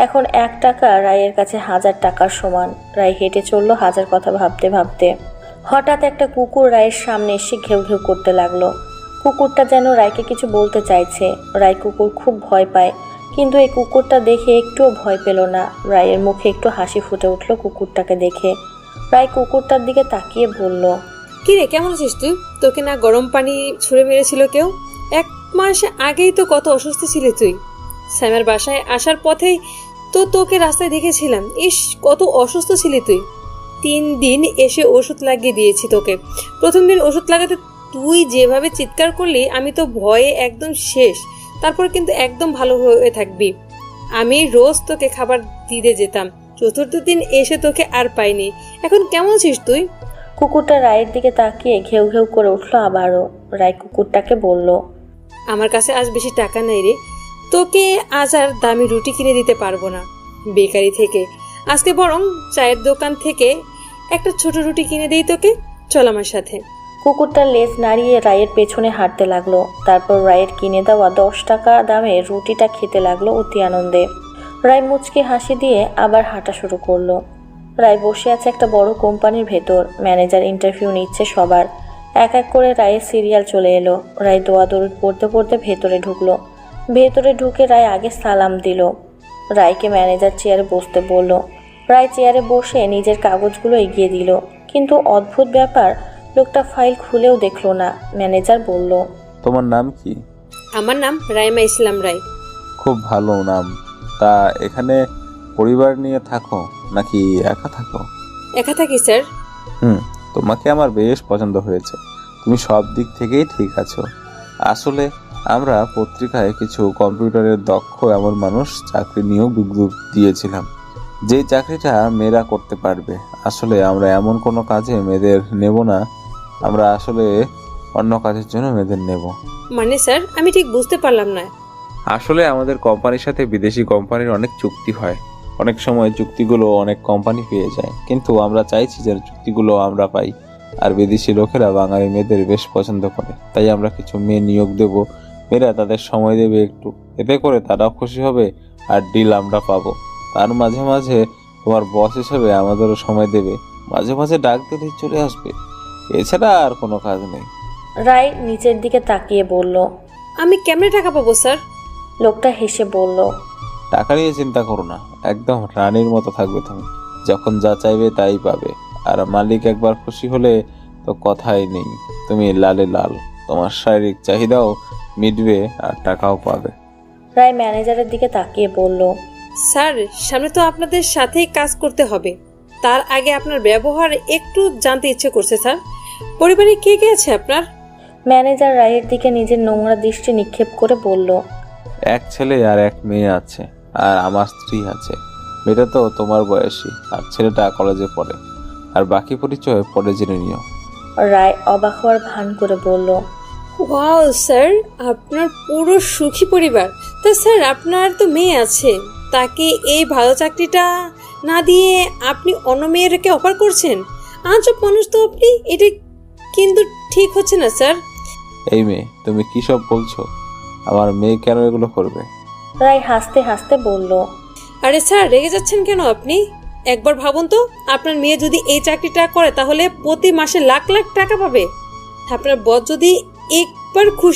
এখন 1 টাকা রায়ের কাছে 1000 টাকার সমান। রায় হেঁটে চলল 1000 কথা ভাবতে ভাবতে। হঠাৎ একটা কুকুর রায়ের সামনে এসে ঘেউ ঘেউ করতে লাগলো। কুকুরটা যেন রায়কে কিছু বলতে চাইছে। রায় কুকুর খুব ভয় পায়, কিন্তু এই কুকুরটা দেখে একটুও ভয় পেল না। রায়ের মুখে একটু হাসি ফুটে উঠল কুকুরটাকে দেখে। রায় কুকুরটার দিকে তাকিয়ে বলল, কি রে, কেমন আছিস তুই? তোকে না গরম পানি ছুঁড়ে মেরেছিল কেউ? 1 মাস আগেই তো কত অসুস্থ ছিলি তুই। স্যামের বাসায় আসার পথেই তো তোকে রাস্তায় দেখেছিলাম। ইস, কত অসুস্থ ছিলি তুই। 3 দিন এসে ওষুধ লাগিয়ে দিয়েছি তোকে। প্রথম দিন ওষুধ লাগাতে তুই যেভাবে চিৎকার করলি, আমি তো ভয়ে একদম শেষ। তারপর কিন্তু একদম ভালো হয়ে থাকবি। আমি রোজ তোকে খাবার দিতে যেতাম। 4র্থ দিন এসে তোকে আর পাইনি। এখন কেমন আছিস তুই? কুকুরটা রায়ের দিকে তাকিয়ে ঘেউ ঘেউ করে উঠল আবারও। রায় কুকুরটাকে বলল, আমার কাছে আজ বেশি টাকা নেই রে, তোকে আজ আর দামি রুটি কিনে দিতে পারবো না বেকারি থেকে। আজকে বরং চায়ের দোকান থেকে একটা ছোট রুটি কিনে দেই তোকে, চল আমার সাথে। কুকুরটার লেজ নাড়িয়ে রায়ের পেছনে হাঁটতে লাগলো। তারপর রায়ের কিনে দেওয়া 10 টাকা দামের রুটিটা খেতে লাগলো অতি আনন্দে। রায় মুচকি হাসি দিয়ে আবার হাঁটা শুরু করলো। রায় বসে আছে একটা বড় কোম্পানির ভেতর। ম্যানেজার ইন্টারভিউ নিচ্ছে সবার। এক এক করে রায়ের সিরিয়াল চলে এলো। রায় দোয়া দরুদ পড়তে পড়তে ভেতরে ঢুকলো। ভেতরে ঢুকে রায় আগে সালাম দিল। রায়কে ম্যানেজার চেয়ারে বসতে বলল। রায় চেয়ারে বসে নিজের কাগজগুলো এগিয়ে দিল, কিন্তু অদ্ভুত ব্যাপার, লোকটা ফাইল খুলেও দেখলো না। ম্যানেজার বলল, তোমার নাম কি? আমার নাম রাইমা ইসলাম রায়। খুব ভালো নাম। তা এখানে পরিবার নিয়ে থাকো নাকি একা থাকো? একা থাকি স্যার। তোমাকে আমার বেশ পছন্দ হয়েছে, তুমি সব দিক থেকেই ঠিক আছো। আসলে আমরা পত্রিকায় কিছু কম্পিউটারের দক্ষ এমন মানুষ চাকরি নিয়েও বিজ্ঞপ্তি দিয়েছিলাম, যে চাকরিটা মেয়েরা করতে পারবে। আসলে আমরা এমন কোনো কাজে মেয়েদের নেব না, আমরা আসলে অন্য কাজের জন্য মেয়েদের নেব। মানে স্যার, আমি ঠিক বুঝতে পারলাম না। আসলে আমাদের কোম্পানির সাথে বিদেশি কোম্পানির অনেক চুক্তি হয়, অনেক সময় চুক্তিগুলো অনেক কোম্পানি পেয়ে যায়, কিন্তু আমরা চাইছি যে চুক্তিগুলো আমরা পাই। আর বিদেশি লোকেরা বাঙালি মেয়েদের বেশ পছন্দ করে, তাই আমরা কিছু মেয়ে নিয়োগ দেব। মেয়েরা তাদের সময় দেবে একটু, এতে করে তারাও খুশি হবে আর ডিল আমরা পাবো। তার মাঝে মাঝে তোমার বস হিসেবে আমাদেরও সময় দেবে, মাঝে মাঝে ডাক দিলেই চলে আসবে, এছাড়া আর কোনো কাজ নেই। রায় নিচের দিকে তাকিয়ে বলল, আমি কেমনে টাকা পাবো স্যার? লোকটা হেসে বলল, টাকা নিয়ে চিন্তা করো না, একদম রানীর মতো থাকবে তুমি, যখন যা চাইবে তাই পাবে। আর মালিক একবার খুশি হলে তো কথাই নেই, তুমি লালে লাল, তোমার শারীরিক চাহিদাও মিটবে আর টাকাও পাবে। রায় ম্যানেজারের দিকে তাকিয়ে বলল, স্যার, সামনে তো আপনাদের সাথেই কাজ করতে হবে, তার আগে আপনার ব্যবহার একটু জানতে ইচ্ছে করছে স্যার। পরিবারে কে কে আছে আপনার? ম্যানেজার রায়ের দিকে নিজের নোংরা দৃষ্টি নিক্ষেপ করে বলল, এক ছেলে আর এক মেয়ে আছে, আর আমার স্ত্রী আছে। মেয়েটা তো তোমার বয়সী, আর ছেলেটা কলেজে পড়ে। আর বাকি পরিচয় পরে জেনে নিও। রায় অবাক হওয়ার ভান করে বলল, ওয়াও স্যার, আপনার পুরো সুখী পরিবার। তা স্যার, আপনার তো মেয়ে আছে, তাকে এই ভালো চাকরিটা না দিয়ে আপনি অন্য মেয়েরকে অফার করছেন? আজব মানুষ তো আপনি, এটা কিন্তু ঠিক হচ্ছে না স্যার। এই মেয়ে, তুমি কি সব বলছো? আমার মেয়ে কেন এগুলো করবে? রায় হাসতে হাসতে বলল, আরে স্যার, রেগে যাচ্ছেন কেন আপনি? একবার ভাবুন তো, আপনার মেয়ে যদি এই চাকরিটা করে তাহলে প্রতি মাসে লাখ লাখ টাকা পাবে। আপনার বস যদি একবার খুশি